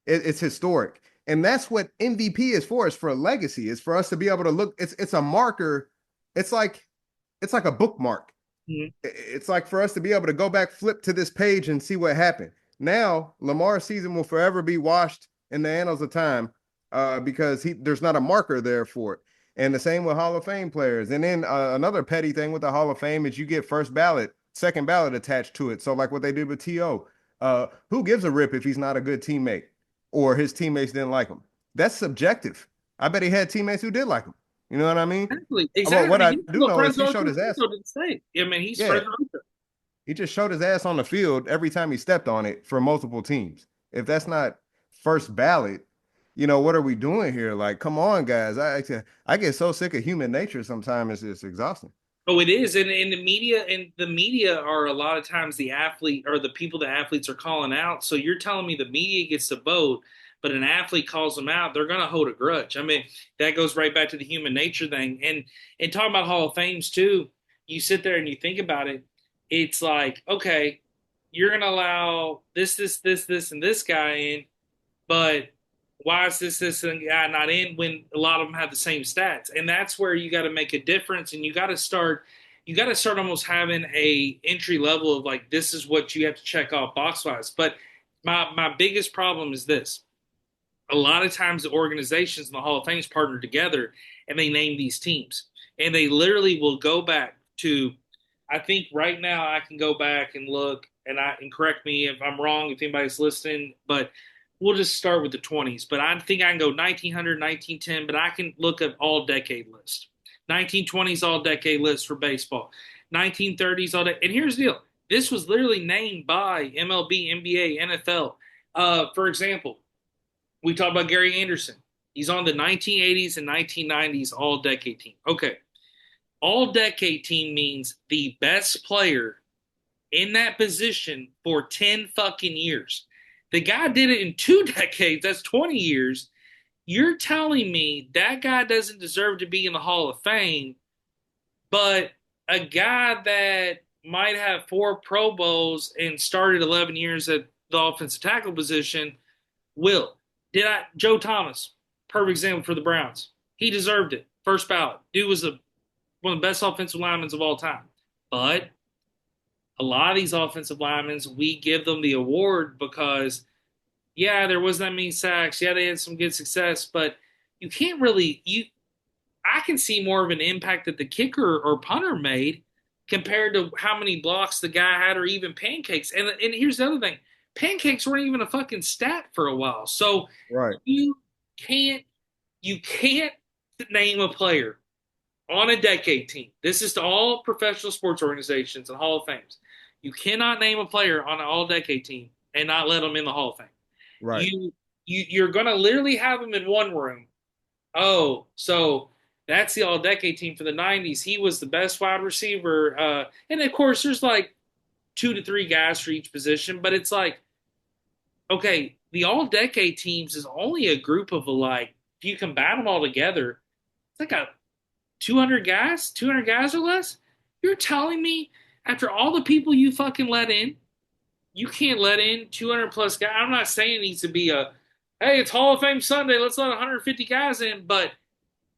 It's historic. And that's what MVP is for. It's for a legacy. It's for us to be able to look. It's a marker it's like it's like a bookmark. Mhm. It's like for us to be able to go back, flip to this page and see what happened. Now, Lamar's season will forever be washed in the annals of time because there's not a marker there for it. And the same with Hall of Fame players. And then another petty thing with the Hall of Fame is you get first ballot, second ballot attached to it. So like what they did with T.O. Who gives a rip if he's not a good teammate or his teammates didn't like him? That's subjective. I bet he had teammates who did like him. You know what I mean? Exactly. Well, Exactly. I what mean, I he's do still know is friends he with showed his ass. Francisco to the state. I mean, he's Yeah, friends with he just showed his ass on the field every time he stepped on it for multiple teams. If that's not first ballot, what are we doing here? Like, come on, guys. I get so sick of human nature sometimes it's just exhausting. Oh, it is, and the media are a lot of times the athlete or the people the athletes are calling out. So you're telling me the media gets to vote, but an athlete calls them out, they're going to hold a grudge. I mean, that goes right back to the human nature thing. And talking about Hall of Fames too, you sit there and you think about it. It's like, okay, you're going to allow this, and this guy in, but why is this guy not in when a lot of them have the same stats? And that's where you got to make a difference, and you got to start almost having a entry level of like this is what you have to check off box wise. But my biggest problem is this: a lot of times the organizations in the Hall of Fames partner together and they name these teams, and they literally will go back to. I think right now I can go back and look, and correct me if I'm wrong, if anybody's listening, but we'll just start with the 20s. But I think I can go 1900, 1910, but I can look at all decade list. 1920s all decade list for baseball. 1930s all day. And here's the deal: this was literally named by MLB, NBA, NFL. For example, we talked about Gary Anderson. He's on the 1980s and 1990s all decade team. Okay. All decade team means the best player in that position for 10 fucking years. The guy did it in 2 decades. That's 20 years. You're telling me that guy doesn't deserve to be in the Hall of Fame, but a guy that might have 4 Pro Bowls and started 11 years at the offensive tackle position will. Joe Thomas, perfect example for the Browns. He deserved it. First ballot. Dude was one of the best offensive linemen of all time. But a lot of these offensive linemen, we give them the award because, yeah, there wasn't that many sacks. Yeah, they had some good success, but you can't really you. I can see more of an impact that the kicker or punter made compared to how many blocks the guy had, or even pancakes. And here's the other thing: pancakes weren't even a fucking stat for a while. So Right. you can't you can't name a player on a decade team. This is to all professional sports organizations and Hall of Fames. You cannot name a player on an all decade team and not let them in the Hall of Fame. Right. You're gonna literally have them in one room. Oh, so that's the all decade team for the 90s. He was the best wide receiver. And of course there's like 2 to 3 guys for each position, but it's like, okay, the all decade teams is only a group of like, if you combine them all together, it's like a 200 guys or less. You're telling me after all the people you fucking let in, you can't let in 200 plus guys. I'm not saying it needs to be hey, it's Hall of Fame Sunday. Let's let 150 guys in, but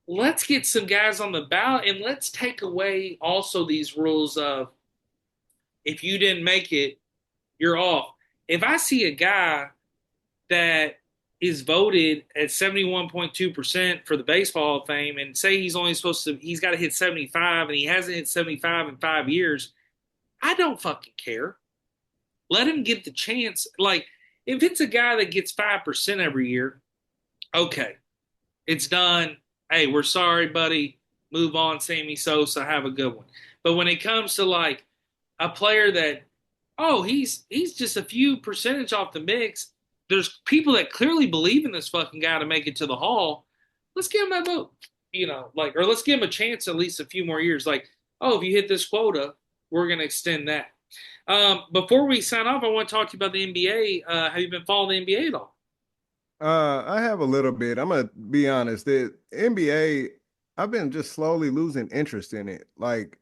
let's get some guys on the ballot, and let's take away also these rules of if you didn't make it, you're off. If I see a guy that is voted at 71.2% for the Baseball Hall of Fame and say he's got to hit 75 and he hasn't hit 75 in 5 years, I don't fucking care. Let him get the chance. Like, if it's a guy that gets 5% every year, okay, it's done. Hey, we're sorry, buddy. Move on, Sammy Sosa. Have a good one. But when it comes to like a player that, oh, he's just a few percentage off the mix. There's people that clearly believe in this fucking guy to make it to the Hall. Let's give him that vote. Like, or let's give him a chance at least a few more years. Like, oh, if you hit this quota, we're gonna extend that. Before we sign off, I want to talk to you about the NBA. Have you been following the NBA at all? I have a little bit. I'm gonna be honest. The NBA, I've been just slowly losing interest in it. Like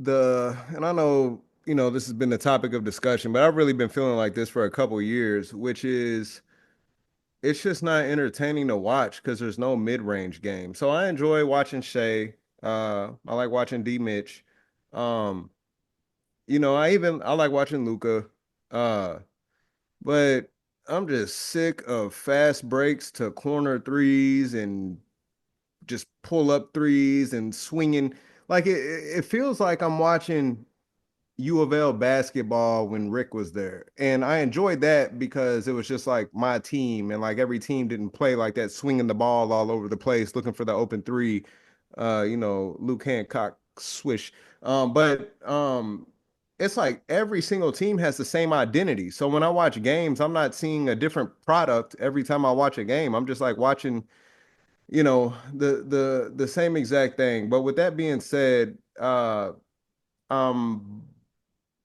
and I know, this has been the topic of discussion, but I've really been feeling like this for a couple years, which is it's just not entertaining to watch because there's no mid-range game. So I enjoy watching Shea. I like watching D Mitch. Um, I like watching Luca. Uh, but I'm just sick of fast breaks to corner threes and just pull up threes and swinging. Like it feels like I'm watching U of L basketball when Rick was there. And I enjoyed that because it was just like my team, and like every team didn't play like that, swinging the ball all over the place, looking for the open three. Luke Hancock swish. But it's like every single team has the same identity. So when I watch games, I'm not seeing a different product every time I watch a game. I'm just like watching, the same exact thing. But with that being said, um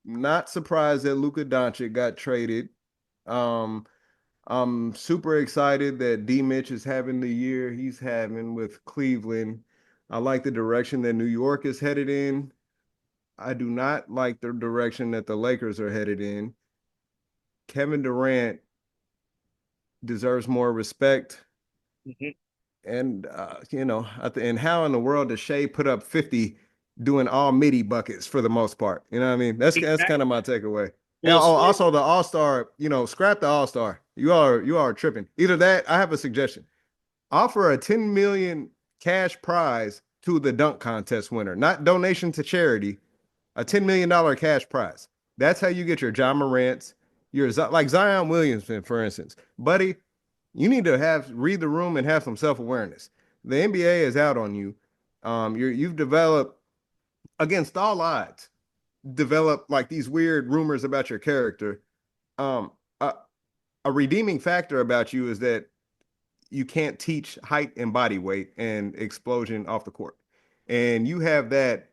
not surprised that Luka Doncic got traded. Um, I'm super excited that D Mitch is having the year he's having with Cleveland. I like the direction that New York is headed in. I do not like the direction that the Lakers are headed in. Kevin Durant deserves more respect. Mhm. And and how in the world does Shea put up 50 doing all midi buckets for the most part? You know what I mean? That's kind of Exactly. my takeaway. And Well, also the All-Star, scrap the All-Star. You are tripping. Either that, I have a suggestion. Offer a 10 million cash prize to the dunk contest winner, not donation to charity, a $10 million cash prize. That's how you get your John Morant's, like Zion Williamson, for instance. Buddy, you need to have read the room and have some self-awareness. The NBA is out on you. You've developed against all odds, developed like these weird rumors about your character. Um, a, a redeeming factor about you is that you can't teach height and body weight and explosion off the court. And you have that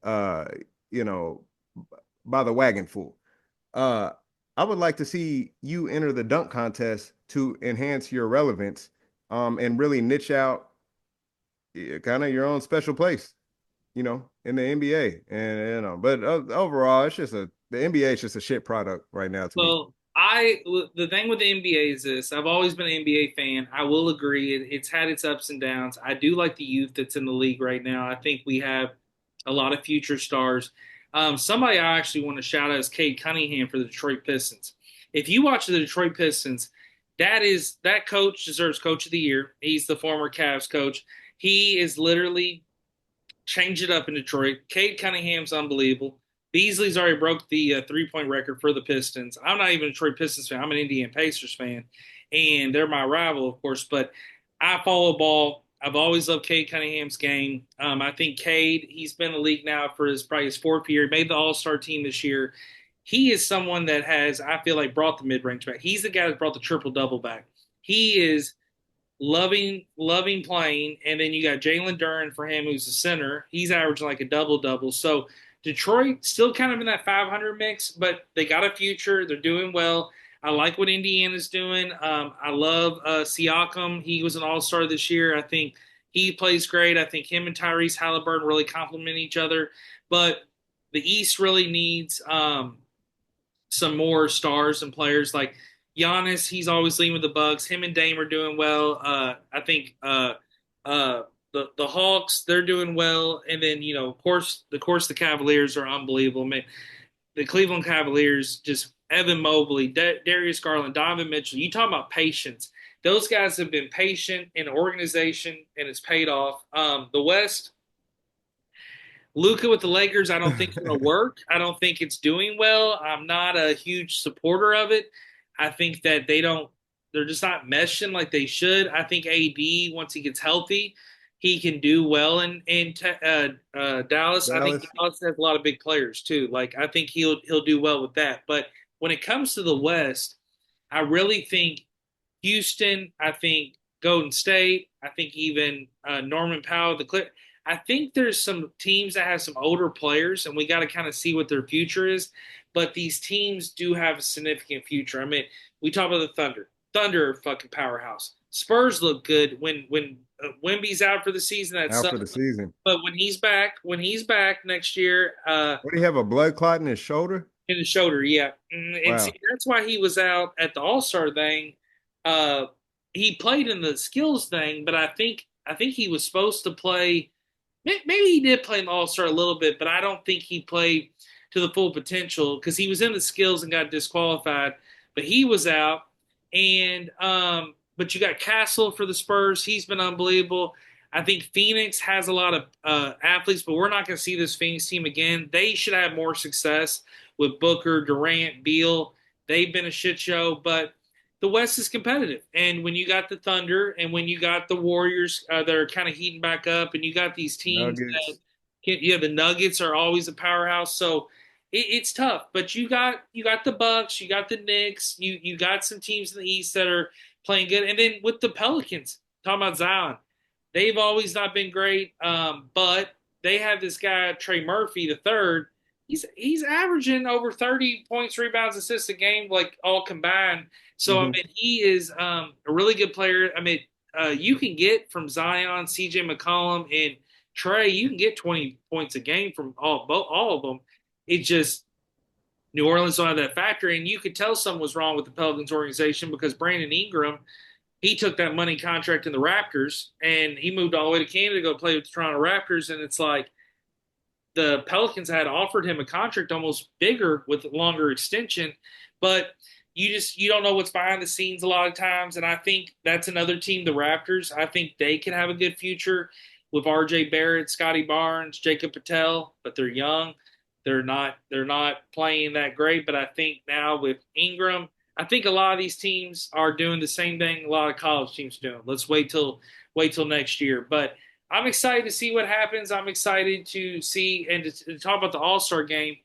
uh, you know, by the wagon full. Uh, I would like to see you enter the dunk contest to enhance your relevance, and really niche out kind of your own special place, in the NBA. And but overall, the NBA is just a shit product right now to me. Well, the thing with the NBA is this. I've always been an NBA fan. I will agree it's had its ups and downs. I do like the youth that's in the league right now. I think we have a lot of future stars. Somebody I actually want to shout out is Cade Cunningham for the Detroit Pistons. If you watch the Detroit Pistons, that coach deserves Coach of the Year. He's the former Cavs coach. He is literally change it up in Detroit. Cade Cunningham's unbelievable. Beasley's already broke the 3-point record for the Pistons. I'm not even a Detroit Pistons fan. I'm an Indiana Pacers fan, and they're my rival, of course. But I follow ball. I've always loved Cade Cunningham's game. I think Cade, he's been in the league now for probably his fourth year. He made the All-Star team this year. He is someone that has, I feel like, brought the mid-range back. He's the guy that brought the triple-double back. He is loving playing. And then you got Jalen Duren for him, who's the center. He's averaging like a double double. So Detroit still kind of in that 500 mix, but they got a future. They're doing well. I like what Indiana's doing. I love Siakam. He was an All Star this year. I think he plays great. I think him and Tyrese Halliburton really complement each other. But the East really needs some more stars and players like Giannis. He's always leading with the Bucks. Him and Dame are doing well. I think the Hawks, they're doing well, and then of course the Cavaliers are unbelievable. Man, the Cleveland Cavaliers, just Evan Mobley, Darius Garland, Donovan Mitchell. You talk about patience. Those guys have been patient in organization, and it's paid off. The West, Luca with the Lakers, I don't think it's going to work. I don't think it's doing well. I'm not a huge supporter of it. I think that they're just not meshing like they should. I think AD, once he gets healthy, he can do well in Dallas. I think Dallas. Dallas has a lot of big players too. Like I think he'll do well with that. But when it comes to the West, I really think Houston. I think Golden State. I think even Norman Powell, the Clip. I think there's some teams that have some older players, and we got to kind of see what their future is. But these teams do have a significant future. I mean, we talk about the Thunder. Thunder are fucking powerhouse. Spurs look good when Wemby's out for the season. That Out for sucks. the season. But when he's back next year, What do you have, a blood clot in his shoulder? in the shoulder, yeah. And see, Wow. that's why he was out at the All Star thing. Uh, he played in the skills thing, but I think he was supposed to play maybe he did play in the All Star a little bit, but I don't think he played to the full potential because he was in the skills and got disqualified. But he was out, and but you got Castle for the Spurs. He's been unbelievable. I think Phoenix has a lot of athletes, but we're not going to see this Phoenix team again. They should have more success with Booker, Durant, Beal. They've been a shit show, but the West is competitive. And when you got the Thunder and when you got the Warriors that are kind of heating back up, and you got these teams that, Nuggets. yeah, the Nuggets are always a powerhouse. So it's tough. But you got the Bucks, you got the Knicks, you got some teams in the East that are playing good, and then with the Pelicans, talking about Zion, they've always not been great, but they have this guy Trey Murphy the third. He's averaging over 30 points, rebounds, assists a game, like all combined. So I Hmm. mean, he is a really good player. I mean, you can get from Zion, C.J. McCollum, and Trey. You can get 20 points a game from all of them. It just New Orleans don't have that factor, and you could tell something was wrong with the Pelicans organization because Brandon Ingram, he took that money contract in the Raptors and he moved all the way to Canada to go play with the Toronto Raptors. And it's like the Pelicans had offered him a contract almost bigger with a longer extension, but you don't know what's behind the scenes a lot of times. And I think that's another team, the Raptors. I think they can have a good future with RJ Barrett, Scotty Barnes, Jacob Patel, but they're young. They're not playing that great. But I think now with Ingram, I think a lot of these teams are doing the same thing a lot of college teams are doing. Let's wait till next year. But I'm excited to see what happens. I'm excited to see and to talk about the All Star game.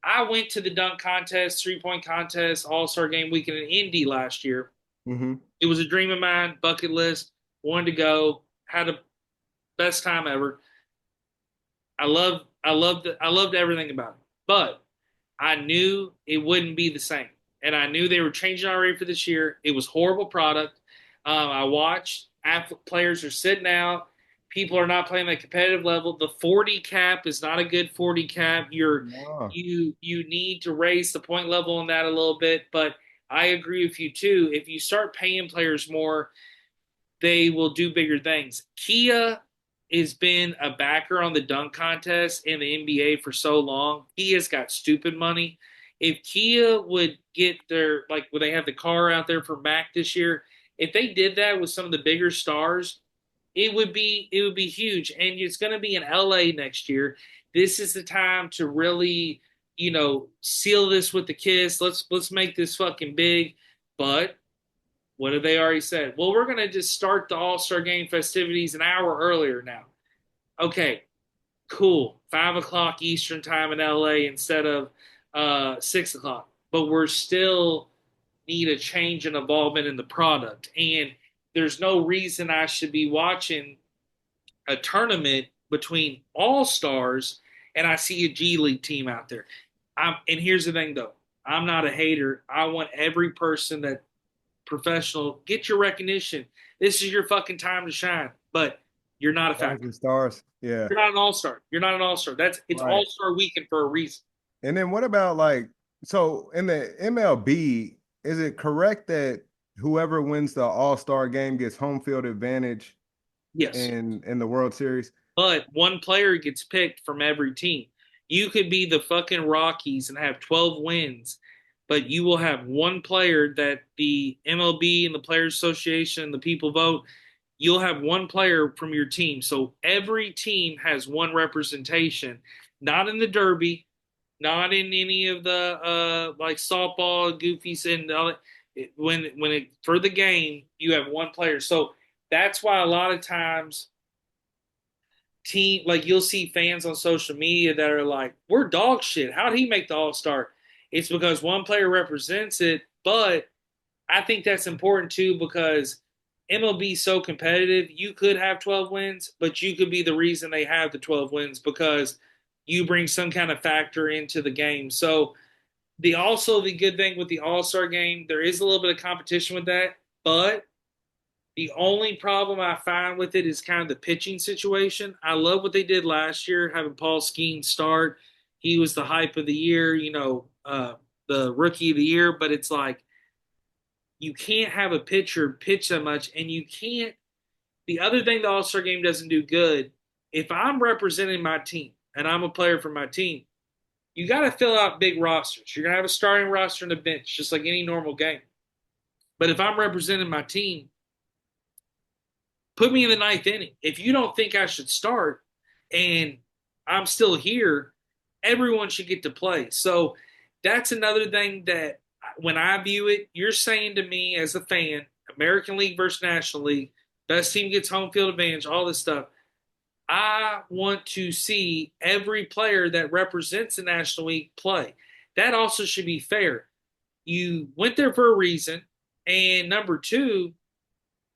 I went to the dunk contest, 3-point contest, All Star game weekend in Indy last year. Hmm. It was a dream of mine, bucket list, wanted to go, had the best time ever. I loved everything about it. But I knew it wouldn't be the same. And I knew they were changing already for this year. It was horrible product. I watched players are sitting out. People are not playing at competitive level. The 40 cap is not a good 40 cap. No. You need to raise the point level on that a little bit. But I agree with you too. If you start paying players more, they will do bigger things. Kia has been a backer on the dunk contest in the NBA for so long. He has got stupid money. If Kia would get their like when they have the car out there for Mac this year, if they did that with some of the bigger stars, it would be huge. And it's going to be in LA next year. This is the time to really, seal this with the kiss. Let's make this fucking big. But what have they already said? Well, we're going to just start the All Star Game festivities an hour earlier now. Okay, cool. 5 o'clock Eastern time in LA instead of 6 o'clock. But we're still need a change and involvement in the product. And there's no reason I should be watching a tournament between all stars and I see a G League team out there. And here's the thing though, I'm not a hater. I want every person that professional, get your recognition. This is your fucking time to shine. But you're not a factor. Rising stars. Yeah. You're not an all star. You're not an all star. It's All Right. Star Weekend for a reason. And then what about like, so in the MLB, is it correct that whoever wins the All-Star game gets home field advantage Yes. in the World Series? But one player gets picked from every team. You could be the fucking Rockies and have 12 wins, but you will have one player that the MLB and the Players Association and the people vote. You'll have one player from your team. So every team has one representation, not in the Derby, not in any of the like softball, goofies, and all that. When it for the game, you have one player. So that's why a lot of times team like you'll see fans on social media that are like, "We're dog shit. How did he make the All Star?" It's because one player represents it, but I think that's important too because MLB is so competitive. You could have 12 wins, but you could be the reason they have the 12 wins because you bring some kind of factor into the game. So the good thing with the All Star game, there is a little bit of competition with that, but the only problem I find with it is kind of the pitching situation. I love what they did last year, having Paul Skeens start. He was the hype of the year, the rookie of the year. But it's like you can't have a pitcher pitch that much, and you can't. The other thing the All Star game doesn't do good if I'm representing my team and I'm a player for my team, you got to fill out big rosters. You're going to have a starting roster and a bench, just like any normal game. But if I'm representing my team, put me in the ninth inning. If you don't think I should start and I'm still here, everyone should get to play. So that's another thing that when I view it, you're saying to me as a fan, American League versus National League, best team gets home field advantage, all this stuff. I want to see every player that represents the National League play. That also should be fair. You went there for a reason. And number two,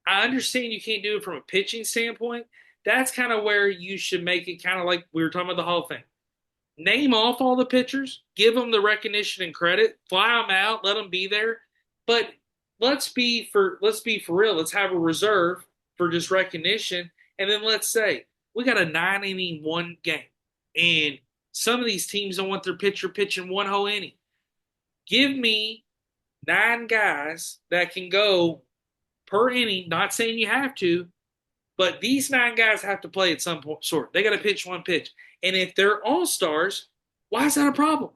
I understand you can't do it from a pitching standpoint. That's kind of where you should make it kind of like we were talking about the Hall of Fame. Name off all the pitchers, give them the recognition and credit, fly them out, let them be there. But let's be for real. Let's have a reserve for just recognition, and then let's say we got a 9 inning one game, and some of these teams don't want their pitcher pitching one whole inning. Give me 9 guys that can go per inning. Not saying you have to, but these 9 guys have to play at some point. Sort. They got to pitch one pitch. And if they're all stars, why is that a problem?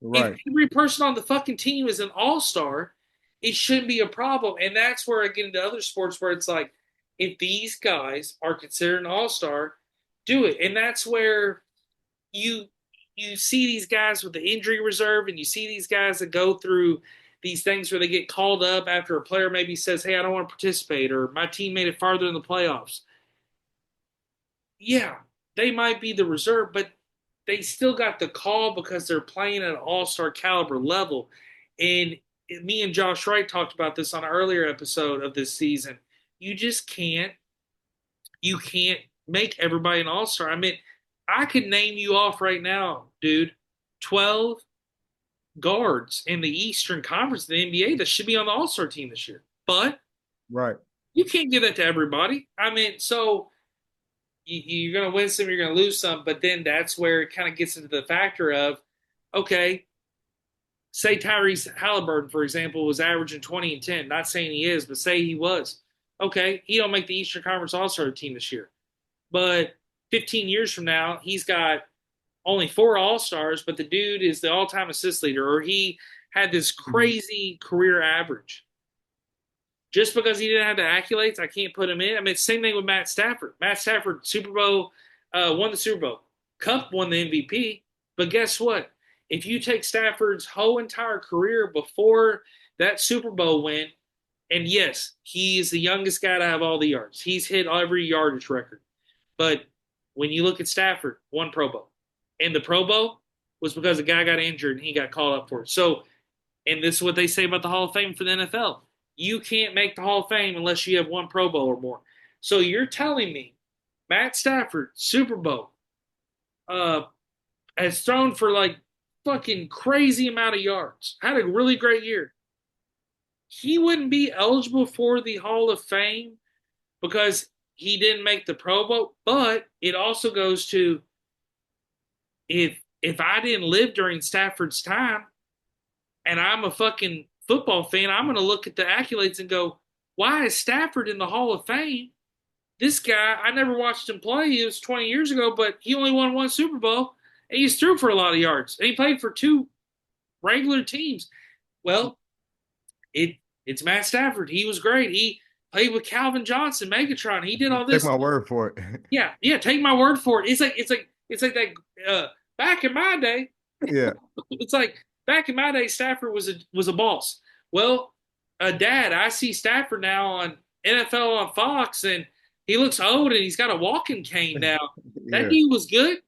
If Right. every person on the fucking team is an all star, it shouldn't be a problem. And that's where I get into other sports where it's like, if these guys are considered an all star, do it. And that's where you you see these guys with the injury reserve, and you see these guys that go through these things where they get called up after a player maybe says, "Hey, I don't want to participate," or "My team made it farther in the playoffs." Yeah, they might be the reserve, but they still got the call because they're playing at an all-star caliber level. And me and Josh Wright talked about this on an earlier episode of this season. You just can't make everybody an all-star. I mean, I could name you off right now, dude, 12 guards in the Eastern Conference of the NBA that should be on the all-star team this year. But Right. you can't give that to everybody. I mean, so you're going to win some, you're going to lose some, but then that's where it kind of gets into the factor of, okay, say Tyrese Halliburton, for example, was averaging 20 and 10. Not saying he is, but say he was. Okay, he don't make the Eastern Conference All-Star team this year. But 15 years from now, he's got only 4 All-Stars, but the dude is the all-time assist leader, or he had this Mhm. crazy career average. Just because he didn't have the accolades, I can't put him in. I mean, same thing with Matt Stafford. Matt Stafford, Super Bowl, won the Super Bowl. Cup won the MVP. But guess what? If you take Stafford's whole entire career before that Super Bowl win, and yes, he's the youngest guy to have all the yards. He's hit every yardage record. But when you look at Stafford, one Pro Bowl. And the Pro Bowl was because the guy got injured and he got called up for it. So, and this is what they say about the Hall of Fame for the NFL. You can't make the Hall of Fame unless you have one Pro Bowl or more. So you're telling me Matt Stafford, Super Bowl, uh, has thrown for like fucking crazy amount of yards, had a really great year. He wouldn't be eligible for the Hall of Fame because he didn't make the Pro Bowl. But it also goes to if I didn't live during Stafford's time, and I'm a fucking football fan, I'm going to look at the accolades and go, why is Stafford in the Hall of Fame? This guy, I never watched him play. It was 20 years ago, but he only won one Super Bowl, and he's threw for a lot of yards. And he played for 2 regular teams. Well, it's Matt Stafford. He was great. He played with Calvin Johnson, Megatron. He did all Take this. my word for it. Yeah, yeah. Take my word for it. It's like that. Back in my day, Yeah. it's like back in my day, Stafford was a boss. Well, Dad, I see Stafford now on NFL on Fox, and he looks old, and he's got a walking cane now. That Yeah. dude was good.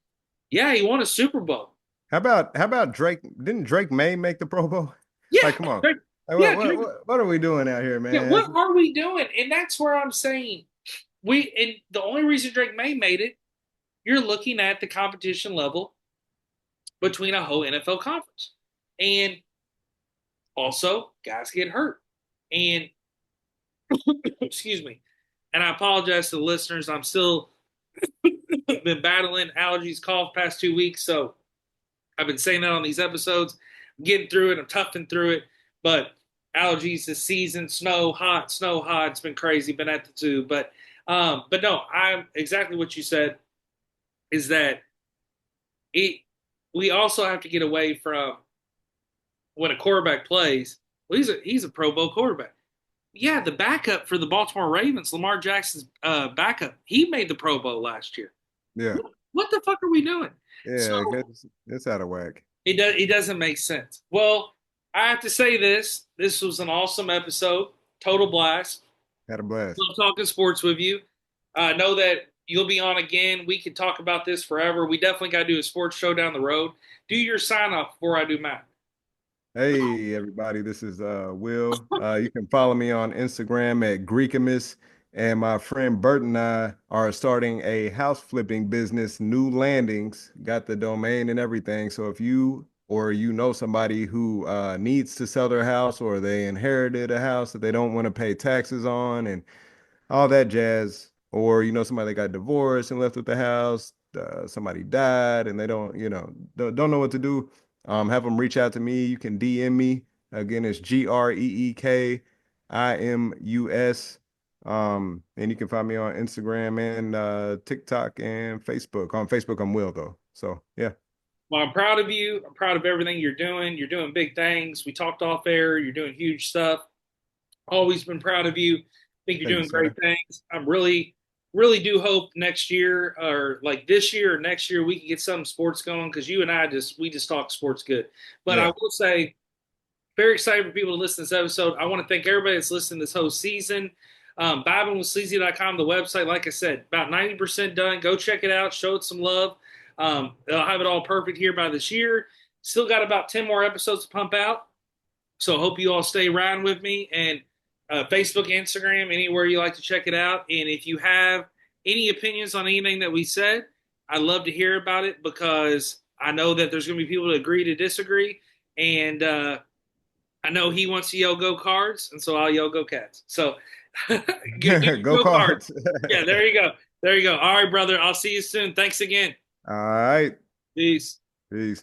Yeah, he won a Super Bowl. How about Drake? Didn't Drake May make the Pro Bowl? Yeah, Like, come on. Drake, Like, yeah, what Drake, what what, what are we doing out here, yeah. man? What are we doing? And that's where I'm saying and the only reason Drake May made it, you're looking at the competition level between a whole NFL conference, and also guys get hurt, and excuse me. And I apologize to the listeners. I'm still been battling allergies, cough past 2 weeks. So I've been saying that on these episodes. I'm getting through it. I'm toughing through it. But allergies this season, snow, hot, snow, hot. It's been crazy. Been at the zoo. But no, I'm exactly what you said. is that it we also have to get away from when a quarterback plays. Well, he's a Pro Bowl quarterback. Yeah, the backup for the Baltimore Ravens, Lamar Jackson's backup, he made the Pro Bowl last year. Yeah. What the fuck are we doing? So Yeah, it's out of whack. it doesn't make sense. Well, I have to say this. This was an awesome episode. Total blast. Had a blast. Love talking sports with you. I know that you'll be on again. We could talk about this forever. We definitely got to do a sports show down the road. Do your sign off before I do mine. Hey everybody, this is Will. You can follow me on Instagram at Greekamus, and my friend Bert and I are starting a house flipping business, New Landings. Got the domain and everything. So if you or you know somebody who needs to sell their house, or they inherited a house that they don't want to pay taxes on, and all that jazz. Or somebody that got divorced and left with the house, somebody died and they don't know what to do. Have them reach out to me. You can DM me. Again, it's GREEKIMUS. And you can find me on Instagram and TikTok and Facebook. On Facebook, I'm Will though. So yeah. Well, I'm proud of you. I'm proud of everything you're doing. You're doing big things. We talked off air. You're doing huge stuff. Always been proud of you. Think you're Thank you, doing great sir. things. I'm really do hope next year or like this year or next year we can get some sports going because you and I just talk sports good. But I Yeah. will say, very excited for people to listen to this episode. I want to thank everybody that's listening this whole season. Vibingwithsleezy.com, the website, like I said, about 90% done. Go check it out. Show it some love. They'll have it all perfect here by this year. Still got about 10 more episodes to pump out. So I hope you all stay around with me and Facebook, Instagram, anywhere you like to check it out. And if you have any opinions on anything that we said, I'd love to hear about it because I know that there's going to be people that agree to disagree. And I know he wants to yell go cards, and so I'll yell go cats. So give me Go go cards. Cards. Yeah, there you go. There you go. All right, brother. I'll see you soon. Thanks again. All right. Peace. Peace.